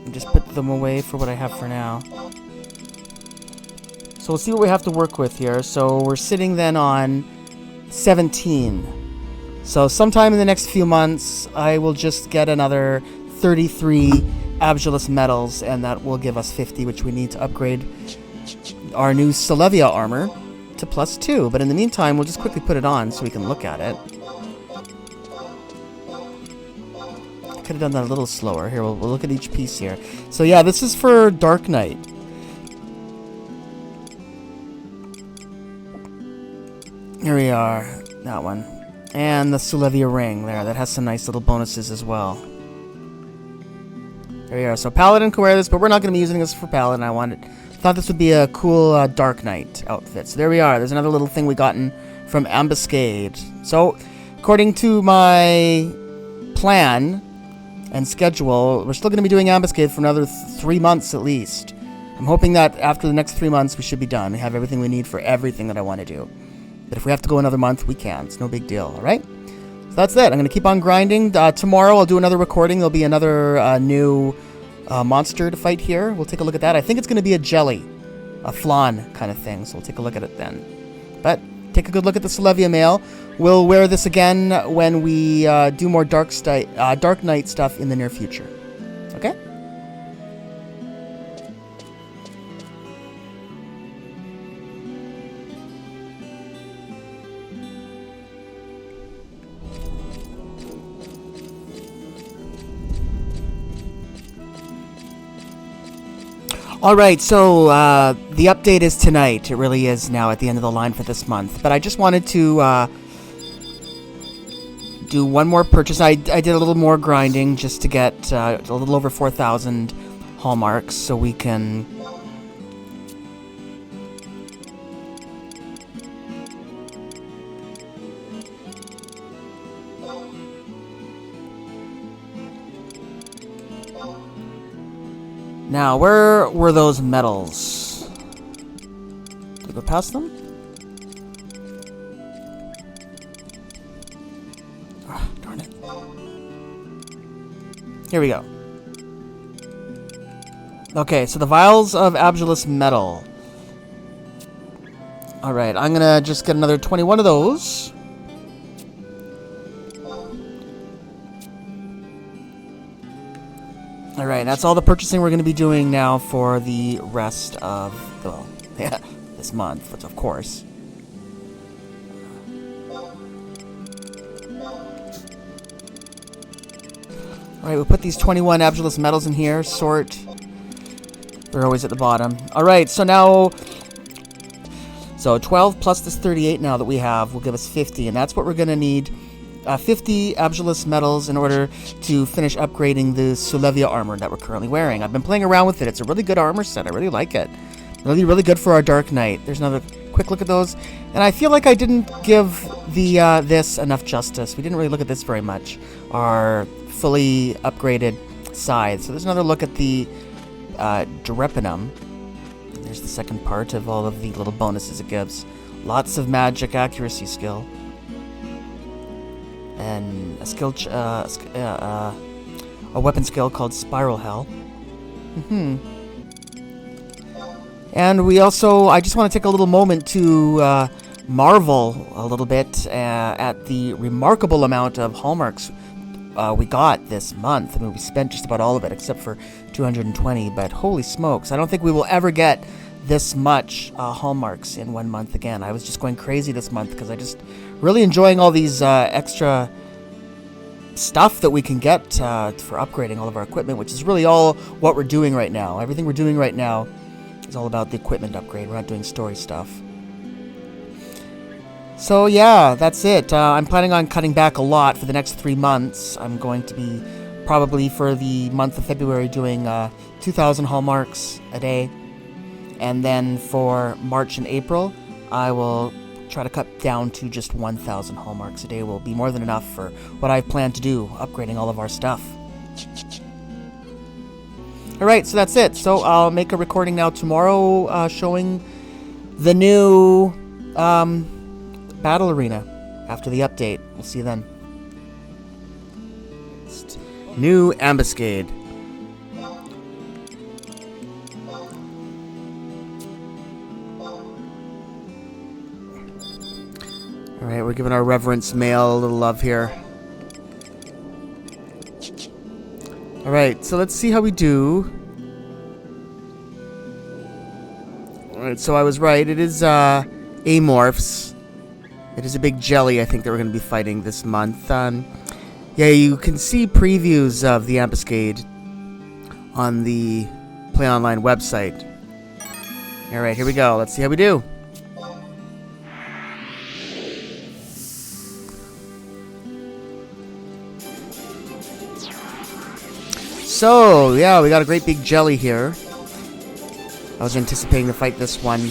And just put them away for what I have for now. So we'll see what we have to work with here. So we're sitting then on 17. So sometime in the next few months, I will just get another 33 Ambuscade metals, and that will give us 50, which we need to upgrade our new Solevia armor to +2. But in the meantime, we'll just quickly put it on so we can look at it. I could have done that a little slower. Here, we'll look at each piece here. So yeah, this is for Dark Knight. Here we are, that one. And the Solevia ring there, that has some nice little bonuses as well. There we are. So Paladin can wear this, but we're not going to be using this for Paladin. Thought this would be a cool Dark Knight outfit. So there we are. There's another little thing we gotten from Ambuscade. So according to my plan and schedule, we're still going to be doing Ambuscade for another 3 months at least. I'm hoping that after the next 3 months we should be done. We have everything we need for everything that I want to do. But if we have to go another month, we can. It's no big deal, alright? So that's it. I'm going to keep on grinding. Tomorrow I'll do another recording. There'll be another new monster to fight here. We'll take a look at that. I think it's going to be a jelly. A flan kind of thing. So we'll take a look at it then. But take a good look at the Solevia mail. We'll wear this again when we do more Dark Knight stuff in the near future. Okay? Alright, so the update is tonight. It really is now at the end of the line for this month. But I just wanted to do one more purchase. I did a little more grinding just to get a little over 4,000 hallmarks so we can... Now, where were those medals? Did I go past them? Oh, darn it. Here we go. Okay, so the vials of Abjulus metal. Alright, I'm gonna just get another 21 of those. Alright, that's all the purchasing we're going to be doing now for the rest of, well, yeah, this month, of course. Alright, we'll put these 21 Abjulus metals in here, sort. They're always at the bottom. Alright, so now, so 12 plus this 38 now that we have will give us 50, and that's what we're going to need. 50 Abjulus metals in order to finish upgrading the Sulevia armor that we're currently wearing. I've been playing around with it. It's a really good armor set. I really like it. Really, really good for our Dark Knight. There's another quick look at those. And I feel like I didn't give the this enough justice. We didn't really look at this very much. Our fully upgraded scythe. So there's another look at the Drepinum. There's the second part of all of the little bonuses it gives. Lots of magic accuracy skill. And a skill, a weapon skill called Spiral Hell. And we also, I just want to take a little moment to marvel a little bit at the remarkable amount of hallmarks we got this month. I mean, we spent just about all of it except for 220, but holy smokes, I don't think we will ever get this much hallmarks in 1 month again. I was just going crazy this month because I just really enjoying all these extra stuff that we can get for upgrading all of our equipment, which is really all what we're doing right now. Everything we're doing right now is all about the equipment upgrade. We're not doing story stuff. So yeah, that's it. I'm planning on cutting back a lot for the next 3 months. I'm going to be probably for the month of February doing 2,000 hallmarks a day. And then for March and April, I will try to cut down to just 1,000 hallmarks a day. Will be more than enough for what I plan to do, upgrading all of our stuff. Alright, so that's it. So I'll make a recording now tomorrow showing the new battle arena after the update. We'll see you then. New Ambuscade. Alright, we're giving our Reverence Mail a little love here. Alright, so let's see how we do. Alright, so I was right. It is Amorphs. It is a big jelly, I think, that we're going to be fighting this month. Yeah, you can see previews of the Ambuscade on the Play Online website. Alright, here we go. Let's see how we do. So, yeah, we got a great big jelly here. I was anticipating to fight this one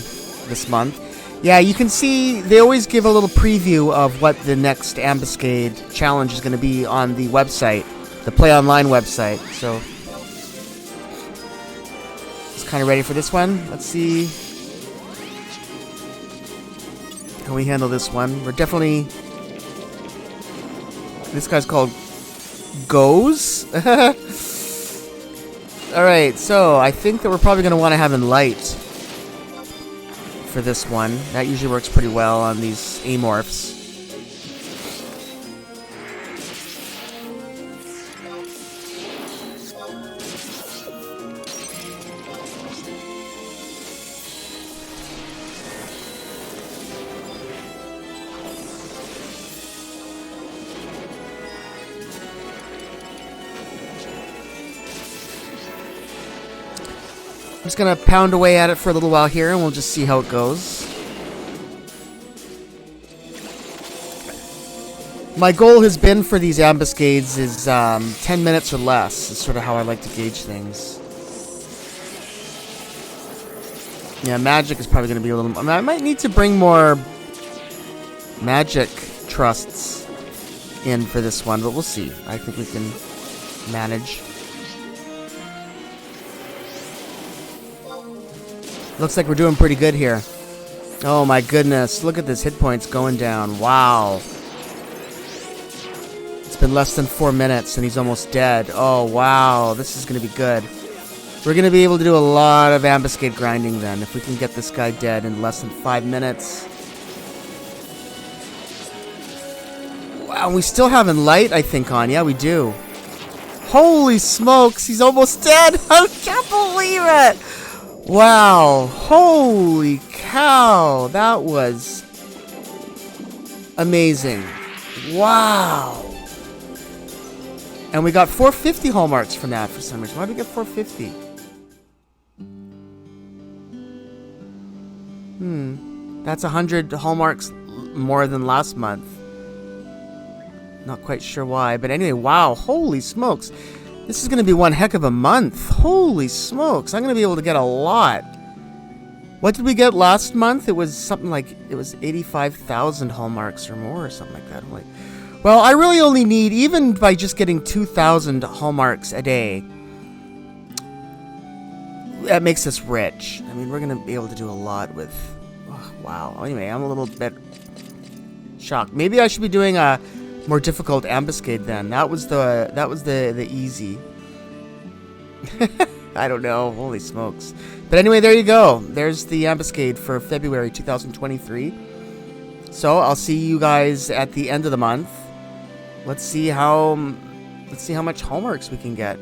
this month. Yeah, you can see they always give a little preview of what the next Ambuscade challenge is going to be on the website, the Play Online website. So, just kind of ready for this one. Let's see how we handle this one. We're definitely... This guy's called Goes. Alright, so I think that we're probably going to want to have Enlight for this one. That usually works pretty well on these Amorphs. I'm just going to pound away at it for a little while here, and we'll just see how it goes. My goal has been for these ambuscades is 10 minutes or less. Is sort of how I like to gauge things. Yeah, magic is probably going to be a little... I might need to bring more magic trusts in for this one, but we'll see. I think we can manage. Looks like we're doing pretty good here. Oh my goodness, look at this, hit points going down. Wow. It's been less than 4 minutes and he's almost dead. Oh wow, this is going to be good. We're going to be able to do a lot of ambuscade grinding then, if we can get this guy dead in less than 5 minutes. Wow, we still have light, I think, on. Yeah, we do. Holy smokes, he's almost dead. I can't believe it. Wow. Holy cow. That was amazing. Wow. And we got 450 hallmarks from that for some reason. Why did we get 450? That's 100 hallmarks more than last month. Not quite sure why, but anyway, wow, holy smokes. This is going to be one heck of a month. Holy smokes, I'm going to be able to get a lot. What did we get last month? It was something like, it was 85,000 hallmarks or more or something like that. I'm like, well, I really only need, even by just getting 2,000 hallmarks a day, that makes us rich. I mean, we're going to be able to do a lot with, oh, wow. Anyway, I'm a little bit shocked. Maybe I should be doing a more difficult ambuscade then. That was the easy. I don't know. Holy smokes. But anyway, there you go. There's the ambuscade for February 2023. So I'll see you guys at the end of the month. Let's see how much hallmarks we can get.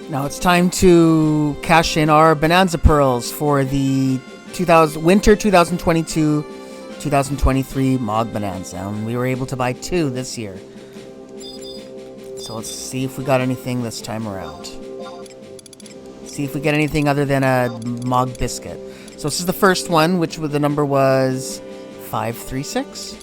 Now it's time to cash in our Bonanza Pearls for the Winter 2022-2023 Mog Bonanza. And we were able to buy 2 this year. So let's see if we got anything this time around. See if we get anything other than a Mog Biscuit. So this is the first one, which the number was 536.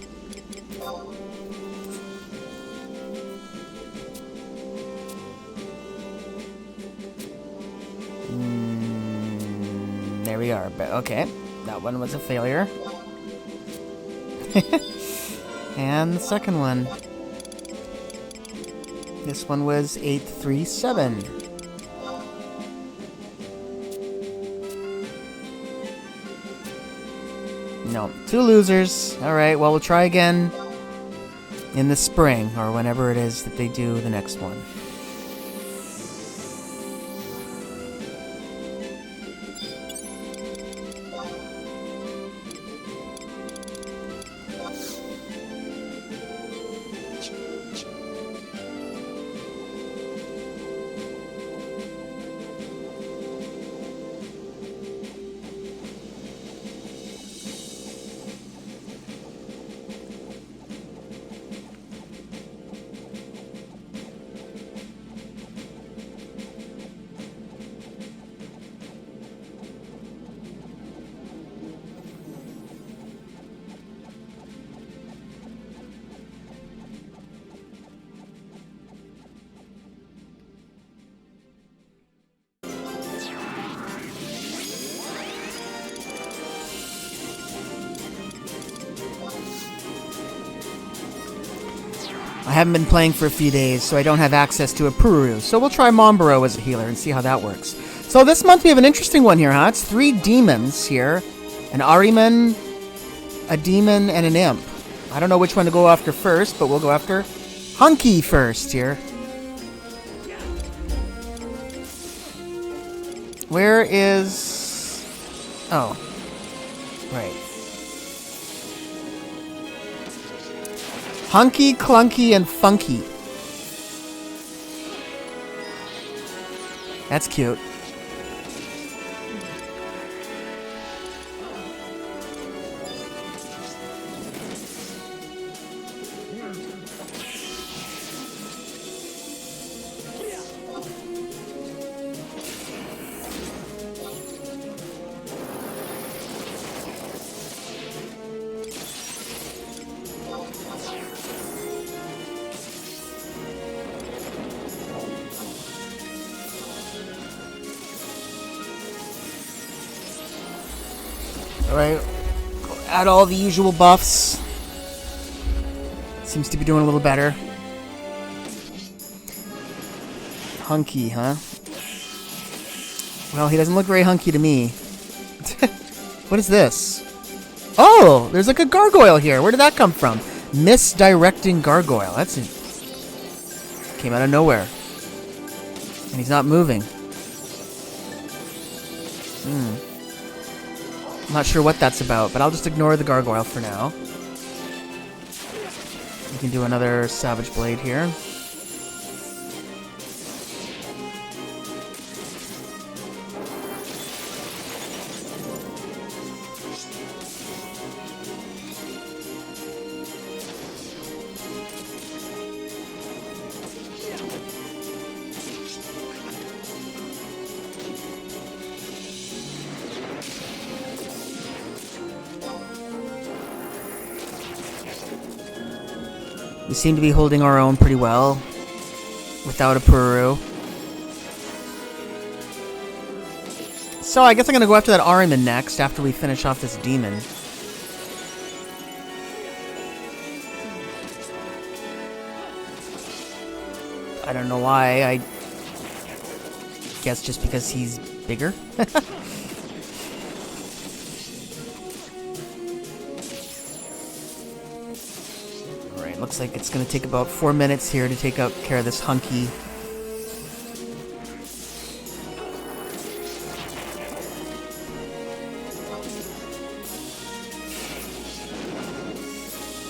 There we are. But okay, that one was a failure. And the second one. This one was 837. No, 2 losers. All right, well, we'll try again in the spring or whenever it is that they do the next one. haven't been playing for a few days, so I don't have access to a Puru. So we'll try Mombaro as a healer and see how that works. So this month we have an interesting one here, huh? It's 3 demons here. An Ahriman, a demon, and an imp. I don't know which one to go after first, but we'll go after Hunky first here. Where is... Oh. Right. Hunky, Clunky, and Funky. That's cute. Alright, add all the usual buffs. Seems to be doing a little better. Hunky, huh? Well, he doesn't look very hunky to me. What is this? Oh, there's like a gargoyle here. Where did that come from? Misdirecting gargoyle. That's it. Came out of nowhere. And he's not moving. I'm not sure what that's about, but I'll just ignore the gargoyle for now. We can do another Savage Blade here. We seem to be holding our own pretty well without a Puru. So I guess I'm going to go after that Ahriman next after we finish off this demon. I don't know why. I guess just because he's bigger. Looks like it's going to take about 4 minutes here to take care of this Hunky.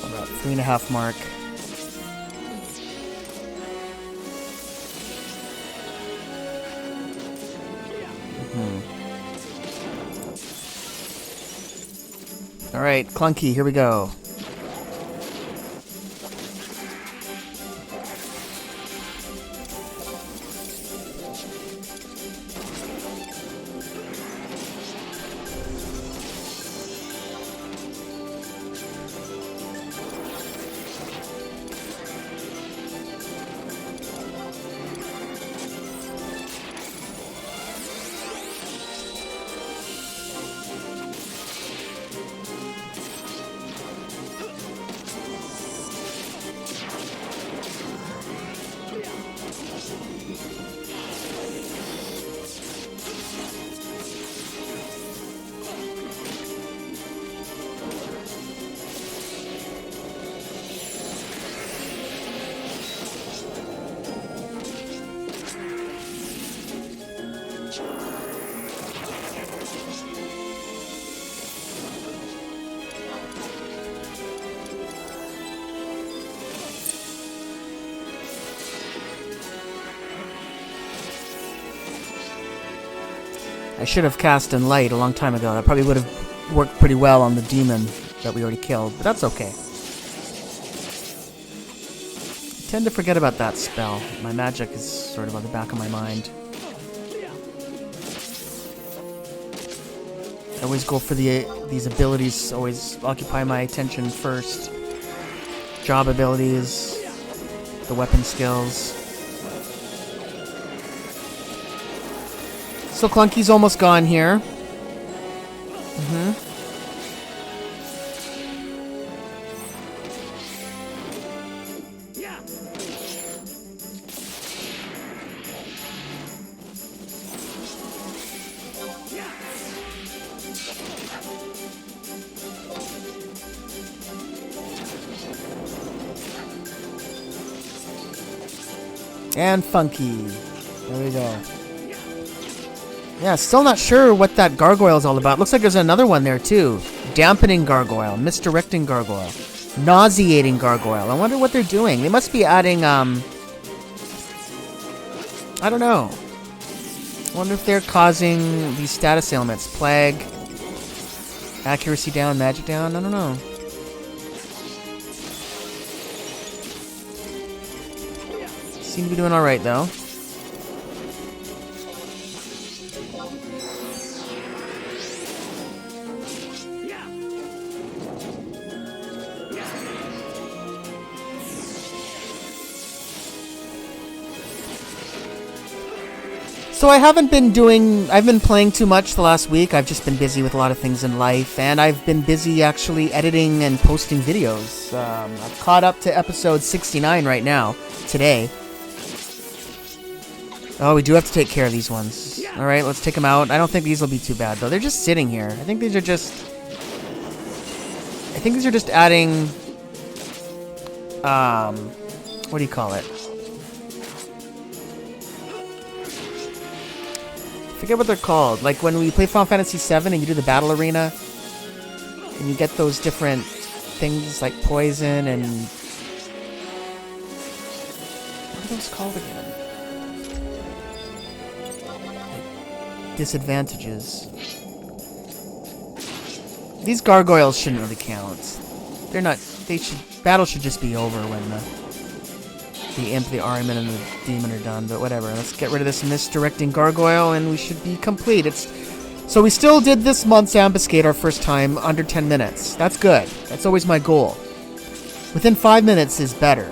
About 3.5 mark. Alright, Clunky, here we go. I should have cast in light a long time ago. That probably would have worked pretty well on the demon that we already killed, but that's okay. I tend to forget about that spell. My magic is sort of on the back of my mind. I always go for these abilities, always occupy my attention first. Job abilities, the weapon skills. So Clunky's almost gone here. And Funky. There we go. Yeah, still not sure what that gargoyle is all about. Looks like there's another one there, too. Dampening gargoyle. Misdirecting gargoyle. Nauseating gargoyle. I wonder what they're doing. They must be adding, I don't know. I wonder if they're causing these status ailments. Plague. Accuracy down, magic down. I don't know. Seem to be doing alright, though. So I've been playing too much the last week. I've just been busy with a lot of things in life, and I've been busy actually editing and posting videos. I've caught up to episode 69 right now, today. Oh, we do have to take care of these ones. Alright, let's take them out. I don't think these will be too bad, though. They're just sitting here. I think these are just adding, what do you call it? I forget what they're called. Like when we play Final Fantasy VII and you do the battle arena, and you get those different things like poison and... what are those called again? Like disadvantages. These gargoyles shouldn't really count. They're not... battle should just be over when the imp, the Ahriman, and the demon are done, but whatever. Let's get rid of this misdirecting gargoyle, and we should be complete. So we still did this month's Ambuscade our first time, under 10 minutes. That's good. That's always my goal. Within 5 minutes is better.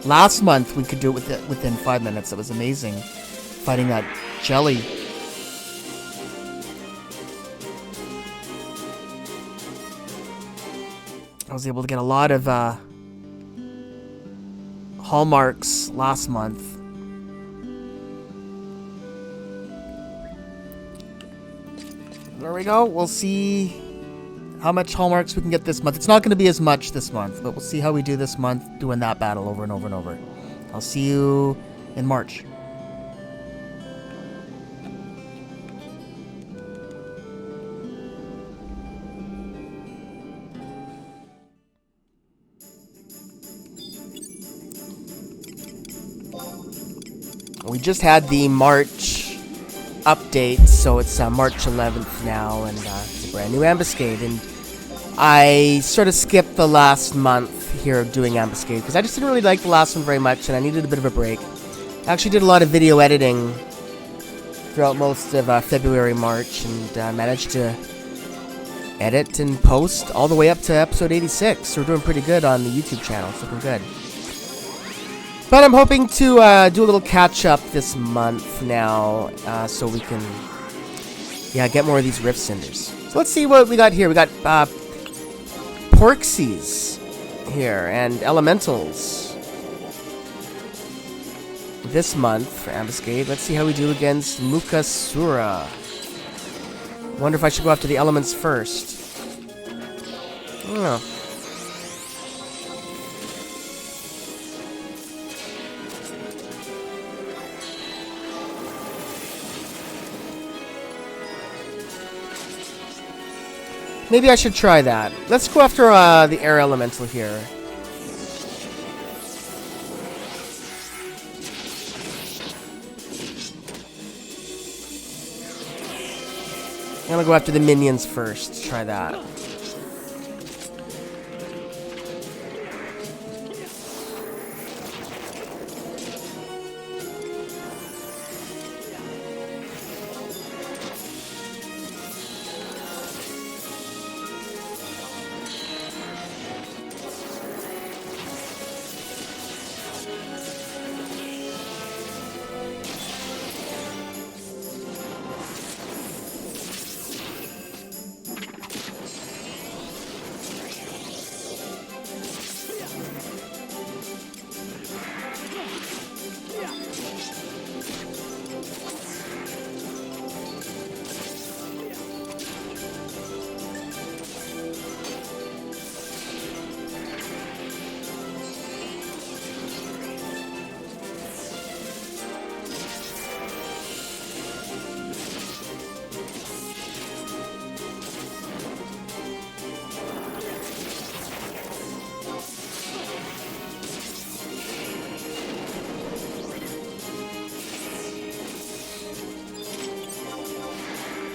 Last month, we could do it within 5 minutes. That was amazing. Fighting that jelly. I was able to get a lot of, hallmarks last month. There we go. We'll see how much hallmarks we can get this month. It's not going to be as much this month, but we'll see how we do this month doing that battle over and over and over. I'll see you in March. We just had the March update, so it's March 11th now, and it's a brand new Ambuscade. And I sort of skipped the last month here doing Ambuscade because I just didn't really like the last one very much, and I needed a bit of a break. I actually did a lot of video editing throughout most of February, March, and managed to edit and post all the way up to episode 86. So we're doing pretty good on the YouTube channel. It's looking good. But I'm hoping to do a little catch-up this month now, so we can, get more of these Rift Cinders. So let's see what we got here. We got Porxies here, and Elementals this month for Ambuscade. Let's see how we do against Mukasura. Wonder if I should go after the elements first. I don't know. Maybe I should try that. Let's go after the Air Elemental here. I'm gonna go after the minions first. Try that.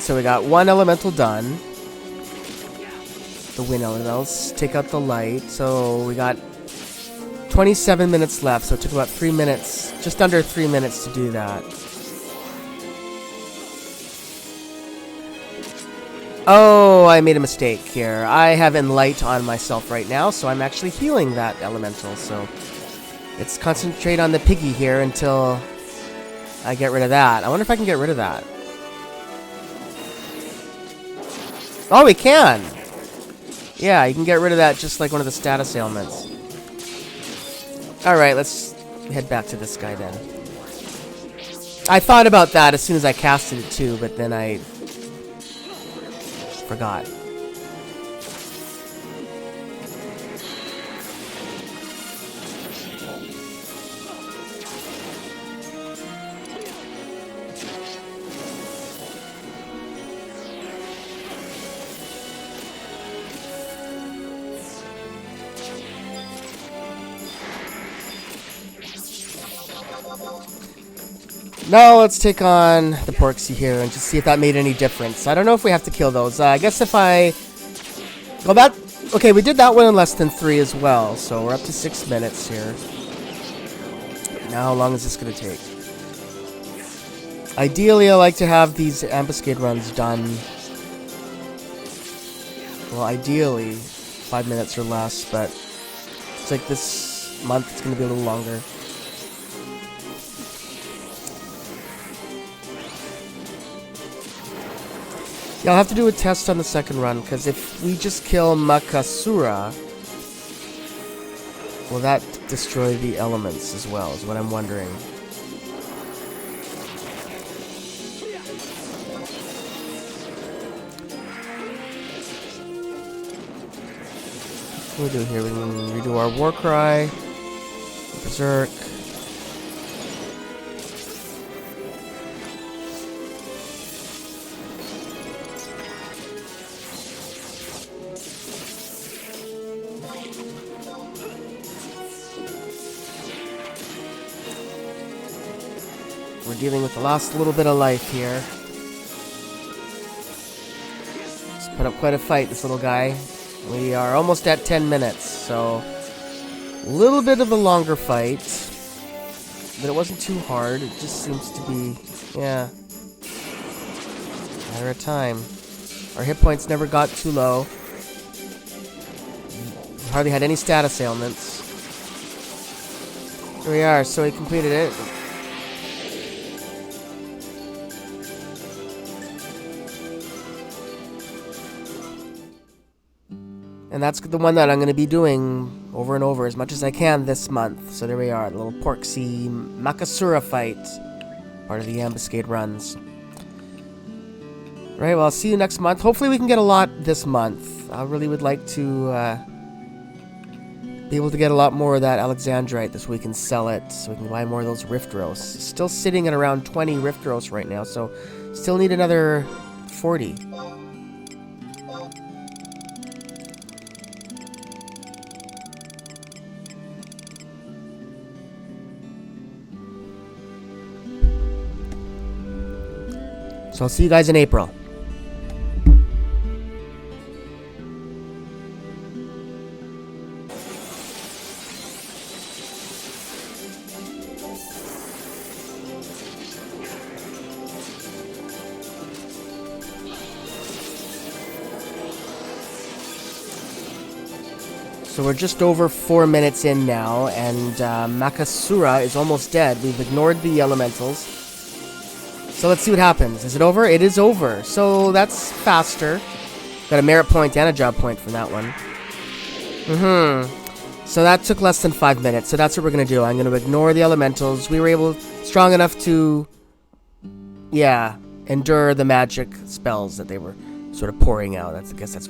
so we got one elemental done. The wind elementals. Take out the light. So we got 27 minutes left, so it took about 3 minutes, just under 3 minutes to do that. Oh, I made a mistake here. I have Enlight on myself right now, so I'm actually healing that elemental, so let's concentrate on the piggy here until I get rid of that. I wonder if I can get rid of that. Oh, we can! Yeah, you can get rid of that just like one of the status ailments. Alright, let's head back to this guy then. I thought about that as soon as I casted it too, but then I forgot. Now let's take on the Porksy here and just see if that made any difference. I don't know if we have to kill those. I guess if I... Well, that... Okay, we did that one in less than 3 as well, so we're up to 6 minutes here. Now how long is this going to take? Ideally, I like to have these Ambuscade runs done... Well, ideally, 5 minutes or less, but... It's like this month it's going to be a little longer. Yeah, I'll have to do a test on the second run, because if we just kill Makasura, will that destroy the elements as well, is what I'm wondering. What do we do here? We can redo our war cry, berserk. We're dealing with the last little bit of life here. He's put up quite a fight, this little guy. We are almost at 10 minutes, so a little bit of a longer fight, but it wasn't too hard. It just seems to be, yeah, matter of time. Our hit points never got too low. Hardly had any status ailments. Here we are, so he completed it. And that's the one that I'm going to be doing over and over as much as I can this month. So there we are, the little Porksy Makasura fight. Part of the Ambuscade runs. Right, well, I'll see you next month. Hopefully we can get a lot this month. I really would like to be able to get a lot more of that Alexandrite this week and sell it. So we can buy more of those Rift Roasts. Still sitting at around 20 Rift Roasts right now. So still need another 40. So I'll see you guys in April. So we're just over 4 minutes in now, and Makasura is almost dead. We've ignored the elementals. So let's see what happens. Is it over? It is over. So that's faster. Got a merit point and a job point from that one. So that took less than 5 minutes. So that's what we're going to do. I'm going to ignore the elementals. We were strong enough to, yeah, endure the magic spells that they were sort of pouring out. I guess that's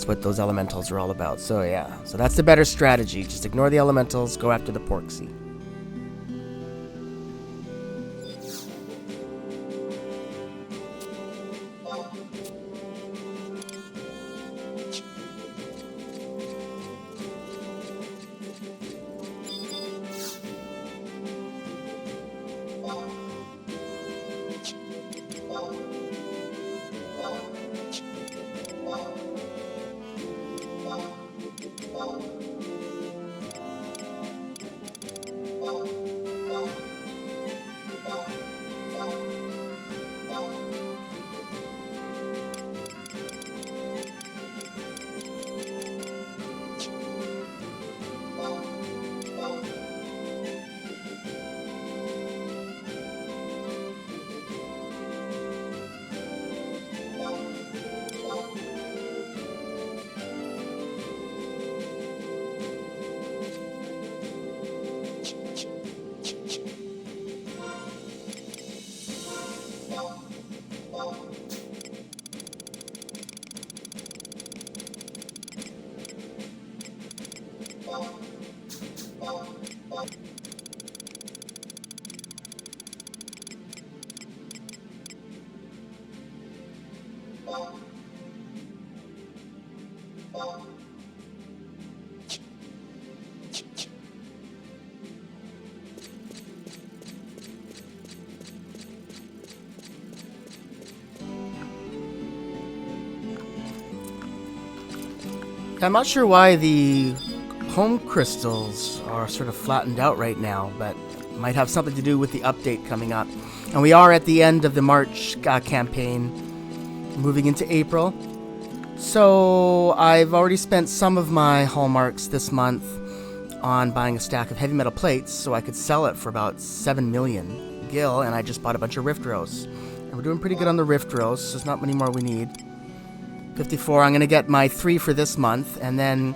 what those elementals are all about. So yeah. So that's the better strategy. Just ignore the elementals, go after the Porksy. I'm not sure why the home crystals are sort of flattened out right now, but it might have something to do with the update coming up. And we are at the end of the March campaign, moving into April. So I've already spent some of my hallmarks this month on buying a stack of heavy metal plates so I could sell it for about 7 million gil, and I just bought a bunch of rift rows. And we're doing pretty good on the rift rows, so there's not many more we need. 54, I'm going to get my 3 for this month, and then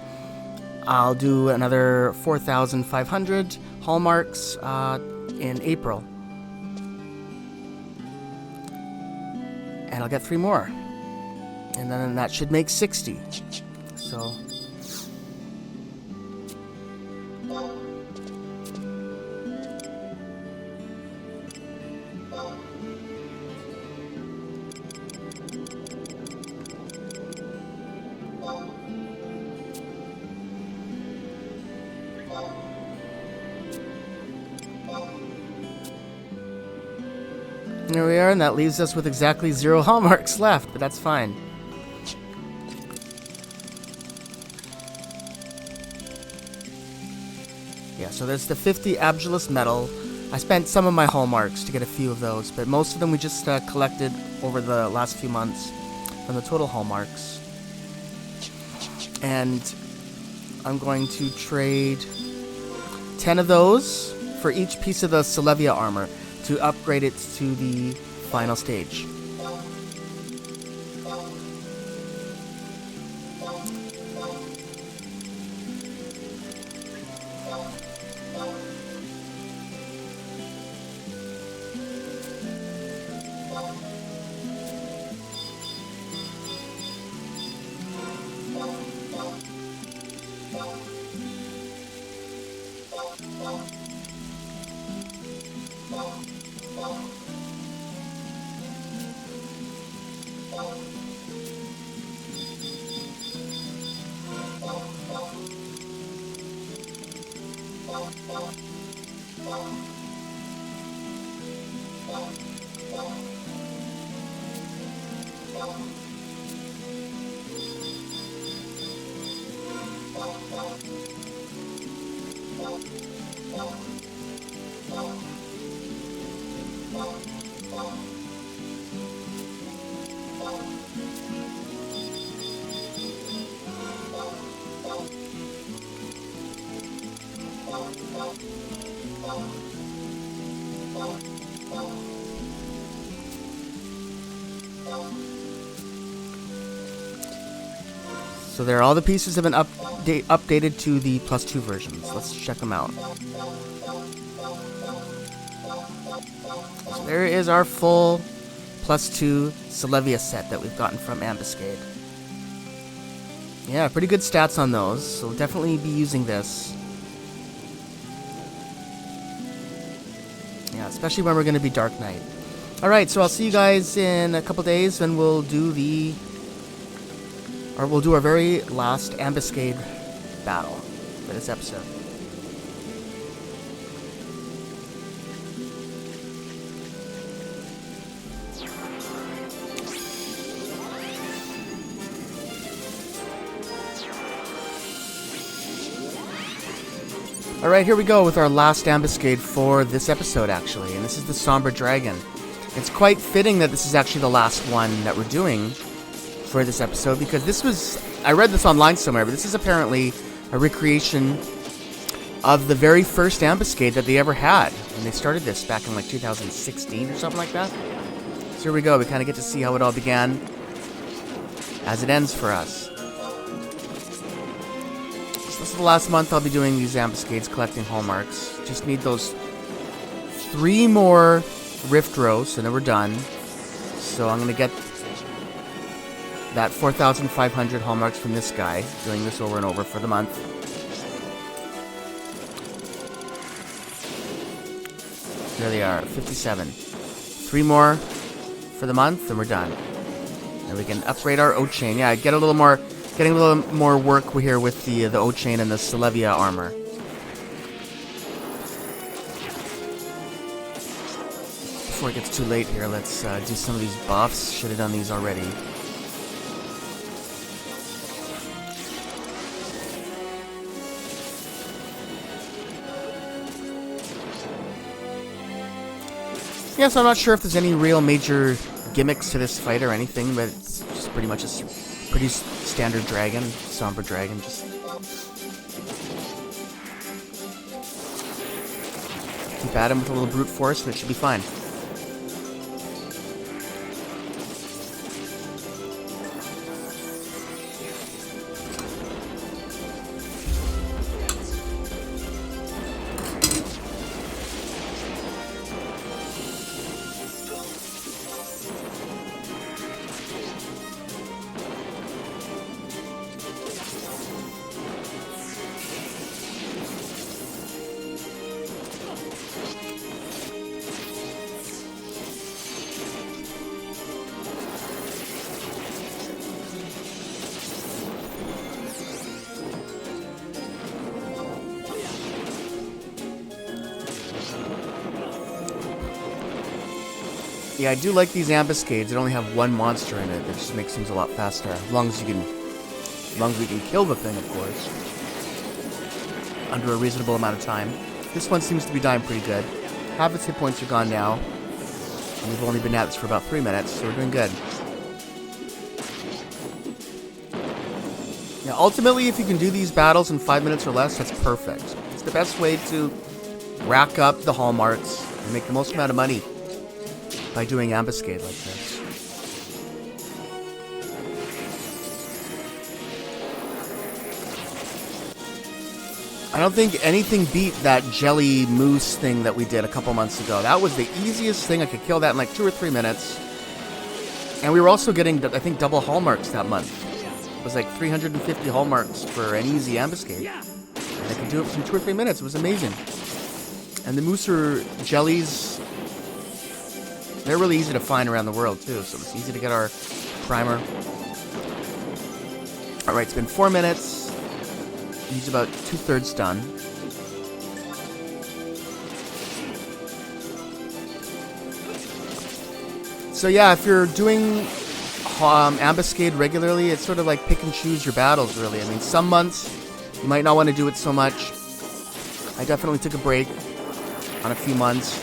I'll do another 4,500 hallmarks in April. And I'll get 3 more. And then that should make 60. So... There we are, and that leaves us with exactly 0 hallmarks left, but that's fine. Yeah, so there's the 50 Abulous metal. I spent some of my hallmarks to get a few of those, but most of them we just collected over the last few months from the total hallmarks. And I'm going to trade 10 of those for each piece of the Celevia armor to upgrade it to the final stage. So there, all the pieces have been updated to the +2 versions. Let's check them out. So there is our full +2 Celevia set that we've gotten from Ambuscade. Yeah, pretty good stats on those, so we'll definitely be using this. Yeah, especially when we're going to be Dark Knight. Alright, so I'll see you guys in a couple days, and we'll do our very last Ambuscade battle for this episode. Alright, here we go with our last Ambuscade for this episode, actually, and this is the Somber Dragon. It's quite fitting that this is actually the last one that we're doing for this episode, because this was, I read this online somewhere, but this is apparently a recreation of the very first Ambuscade that they ever had, and they started this back in like 2016 or something like that. So here we go, we kind of get to see how it all began as it ends for us. So this is the last month I'll be doing these Ambuscades, collecting hallmarks. Just need those 3 more rift rows, and then we're done. So I'm going to get that 4,500 hallmarks from this guy, doing this over and over for the month. There they are, 57. 3 more for the month, and we're done. And we can upgrade our O-Chain. Yeah, getting a little more work here with the O-Chain and the Celevia armor. Before it gets too late here, let's do some of these buffs. Should have done these already. Yeah, so I'm not sure if there's any real major gimmicks to this fight or anything, but it's just pretty much a pretty standard dragon, somber dragon. Just keep at him with a little brute force, and it should be fine. Yeah, I do like these ambuscades. They only have one monster in it. That just makes things a lot faster. As long as we can kill the thing, of course, under a reasonable amount of time. This one seems to be dying pretty good. Half its hit points are gone now. And we've only been at this for about 3 minutes, so we're doing good. Now, ultimately, if you can do these battles in 5 minutes or less, that's perfect. It's the best way to rack up the hallmarks and make the most amount of money by doing Ambuscade like this. I don't think anything beat that jelly mousse thing that we did a couple months ago. That was the easiest thing. I could kill that in like 2 or 3 minutes. And we were also getting, I think, double hallmarks that month. It was like 350 hallmarks for an easy Ambuscade. And I could do it in 2 or 3 minutes. It was amazing. And the mousse or jellies, they're really easy to find around the world, too, so it's easy to get our primer. Alright, it's been 4 minutes. He's about 2/3 done. So yeah, if you're doing Ambuscade regularly, it's sort of like pick and choose your battles, really. I mean, some months, you might not want to do it so much. I definitely took a break on a few months.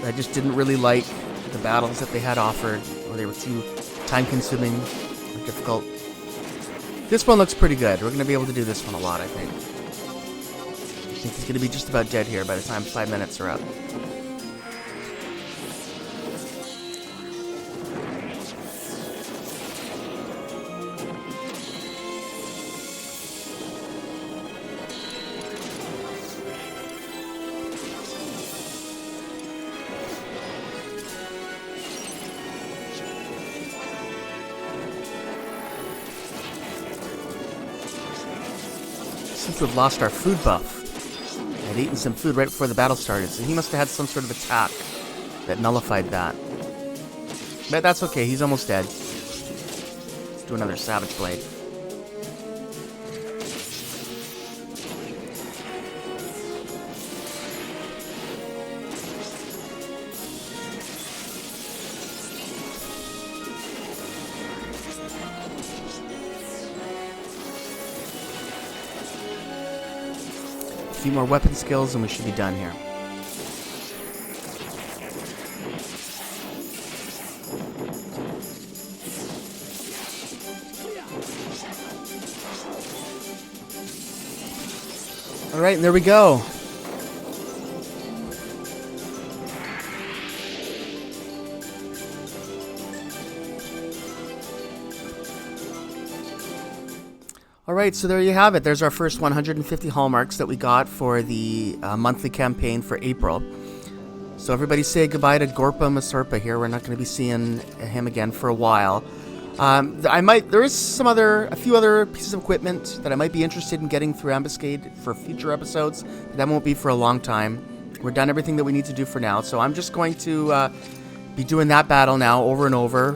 I just didn't really like the battles that they had offered, or they were too time-consuming or difficult. This one looks pretty good. We're going to be able to do this one a lot, I think. I think he's going to be just about dead here by the time 5 minutes are up. We've lost our food buff. I had eaten some food right before the battle started, so he must have had some sort of attack that nullified that. But that's okay, he's almost dead. Let's do another Savage Blade. A few more weapon skills and we should be done here. Alright, and there we go. Alright, so there you have it. There's our first 150 hallmarks that we got for the monthly campaign for April. So everybody say goodbye to Gorpa Masurpa here. We're not going to be seeing him again for a while. There is a few other pieces of equipment that I might be interested in getting through Ambuscade for future episodes. But that won't be for a long time. We're done everything that we need to do for now. So I'm just going to be doing that battle now over and over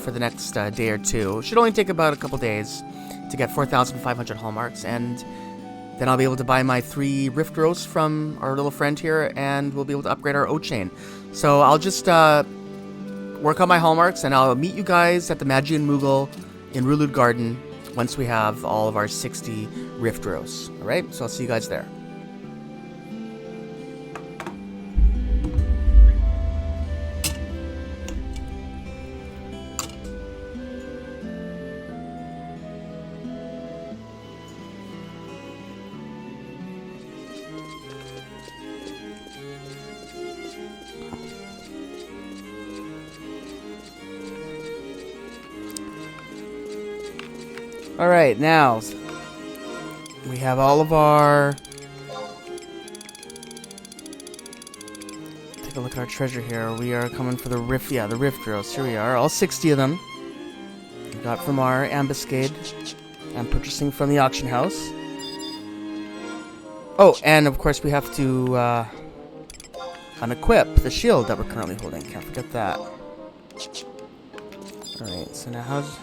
for the next day or two. It should only take about a couple days to get 4,500 hallmarks, and then I'll be able to buy my 3 Rift Growths from our little friend here, and we'll be able to upgrade our O-Chain. So I'll just work on my hallmarks, and I'll meet you guys at the Magian Moogle in Rulud Garden once we have all of our 60 Rift Growths. Alright, so I'll see you guys there. Alright, now we have all of our... Take a look at our treasure here. We are coming for the rift. Yeah, the rift roast. Here we are. All 60 of them. We got from our ambuscade. I'm purchasing from the auction house. Oh, and of course we have to unequip the shield that we're currently holding. Can't forget that. Alright, so now how's...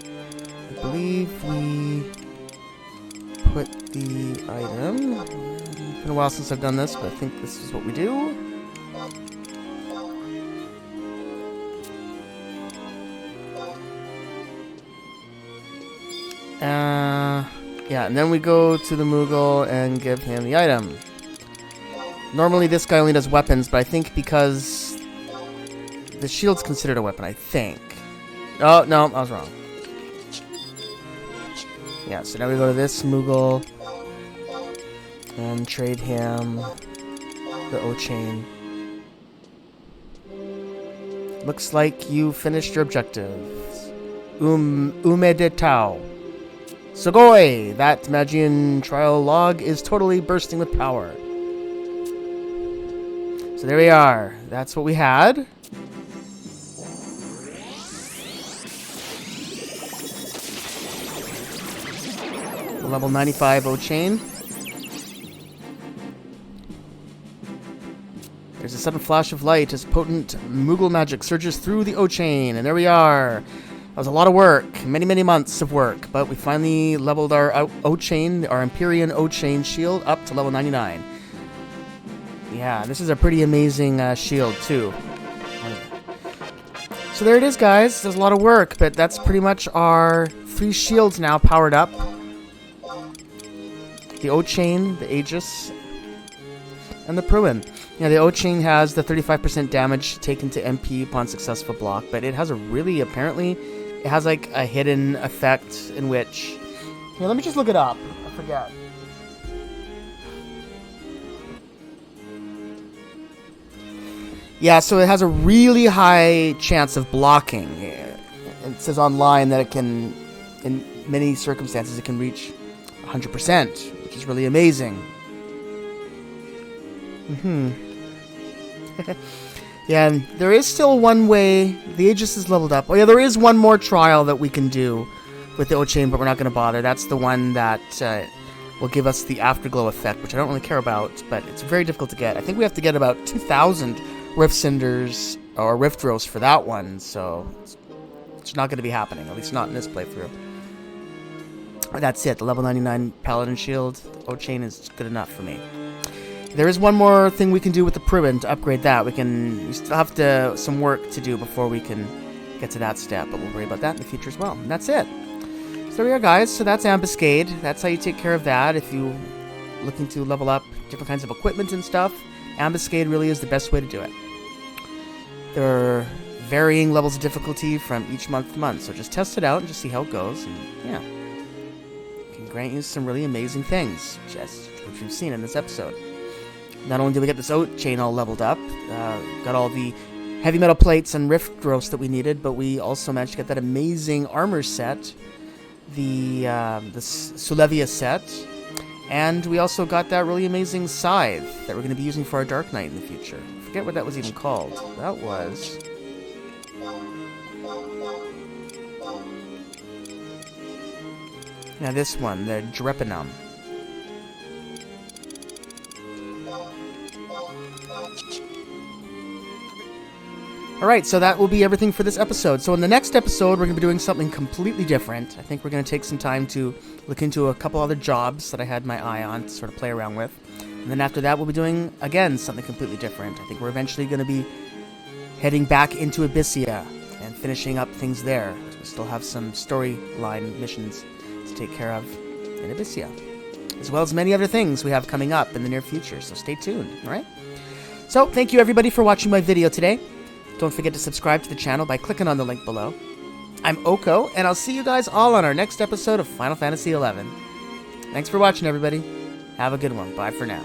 I believe we put the item... It's been a while since I've done this, but I think this is what we do. Yeah, and then we go to the Moogle and give him the item. Normally this guy only does weapons, but I think because the shield's considered a weapon, I think. Oh, no, I was wrong. Yeah, so now we go to this Moogle and trade him the O-Chain. Looks like you finished your objectives. Umedetao. Sugoi! That Magian trial log is totally bursting with power. So there we are. That's what we had. Level 95 O-Chain. There's a sudden flash of light as potent Moogle magic surges through the O-Chain. And there we are. That was a lot of work. Many, many months of work. But we finally leveled our O-Chain, our Empyrean O-Chain shield, up to level 99. Yeah, this is a pretty amazing shield, too. So there it is, guys. There's a lot of work, but that's pretty much our 3 shields now powered up. The O-Chain, the Aegis, and the Pruin. Yeah, the O-Chain has the 35% damage taken to MP upon successful block, but it has a really, apparently, it has like a hidden effect in which... Here, let me just look it up. I forget. Yeah, so it has a really high chance of blocking. It says online that it can, in many circumstances, it can reach 100%, which is really amazing. Yeah, and there is still one way. The Aegis is leveled up. Oh yeah, there is one more trial that we can do with the O-Chain, but we're not going to bother. That's the one that will give us the afterglow effect, which I don't really care about, but it's very difficult to get. I think we have to get about 2,000 Rift Cinders or Rift Roast for that one, so it's not going to be happening, at least not in this playthrough. That's it, the level 99 Paladin Shield. O-Chain is good enough for me. There is one more thing we can do with the Pruin to upgrade that. We still have some work to do before we can get to that step, but we'll worry about that in the future as well. And that's it. So there we are, guys. So that's Ambuscade. That's how you take care of that if you're looking to level up different kinds of equipment and stuff. Ambuscade really is the best way to do it. There are varying levels of difficulty from each month to month, so just test it out and just see how it goes, and yeah. It can grant you some really amazing things, just which we've seen in this episode. Not only did we get this O-Chain all leveled up, got all the heavy metal plates and rift roast that we needed, but we also managed to get that amazing armor set, the Sulevia set, and we also got that really amazing scythe that we're going to be using for our Dark Knight in the future. I forget what that was even called. That was... Now this one, the Drepanum. Alright, so that will be everything for this episode. So in the next episode, we're going to be doing something completely different. I think we're going to take some time to look into a couple other jobs that I had my eye on to sort of play around with. And then after that, we'll be doing, again, something completely different. I think we're eventually going to be heading back into Abyssia and finishing up things there. We still have some storyline missions to take care of in Abyssia, as well as many other things we have coming up in the near future. So stay tuned, alright? So, thank you everybody for watching my video today. Don't forget to subscribe to the channel by clicking on the link below. I'm Oko, and I'll see you guys all on our next episode of Final Fantasy XI. Thanks for watching, everybody. Have a good one. Bye for now.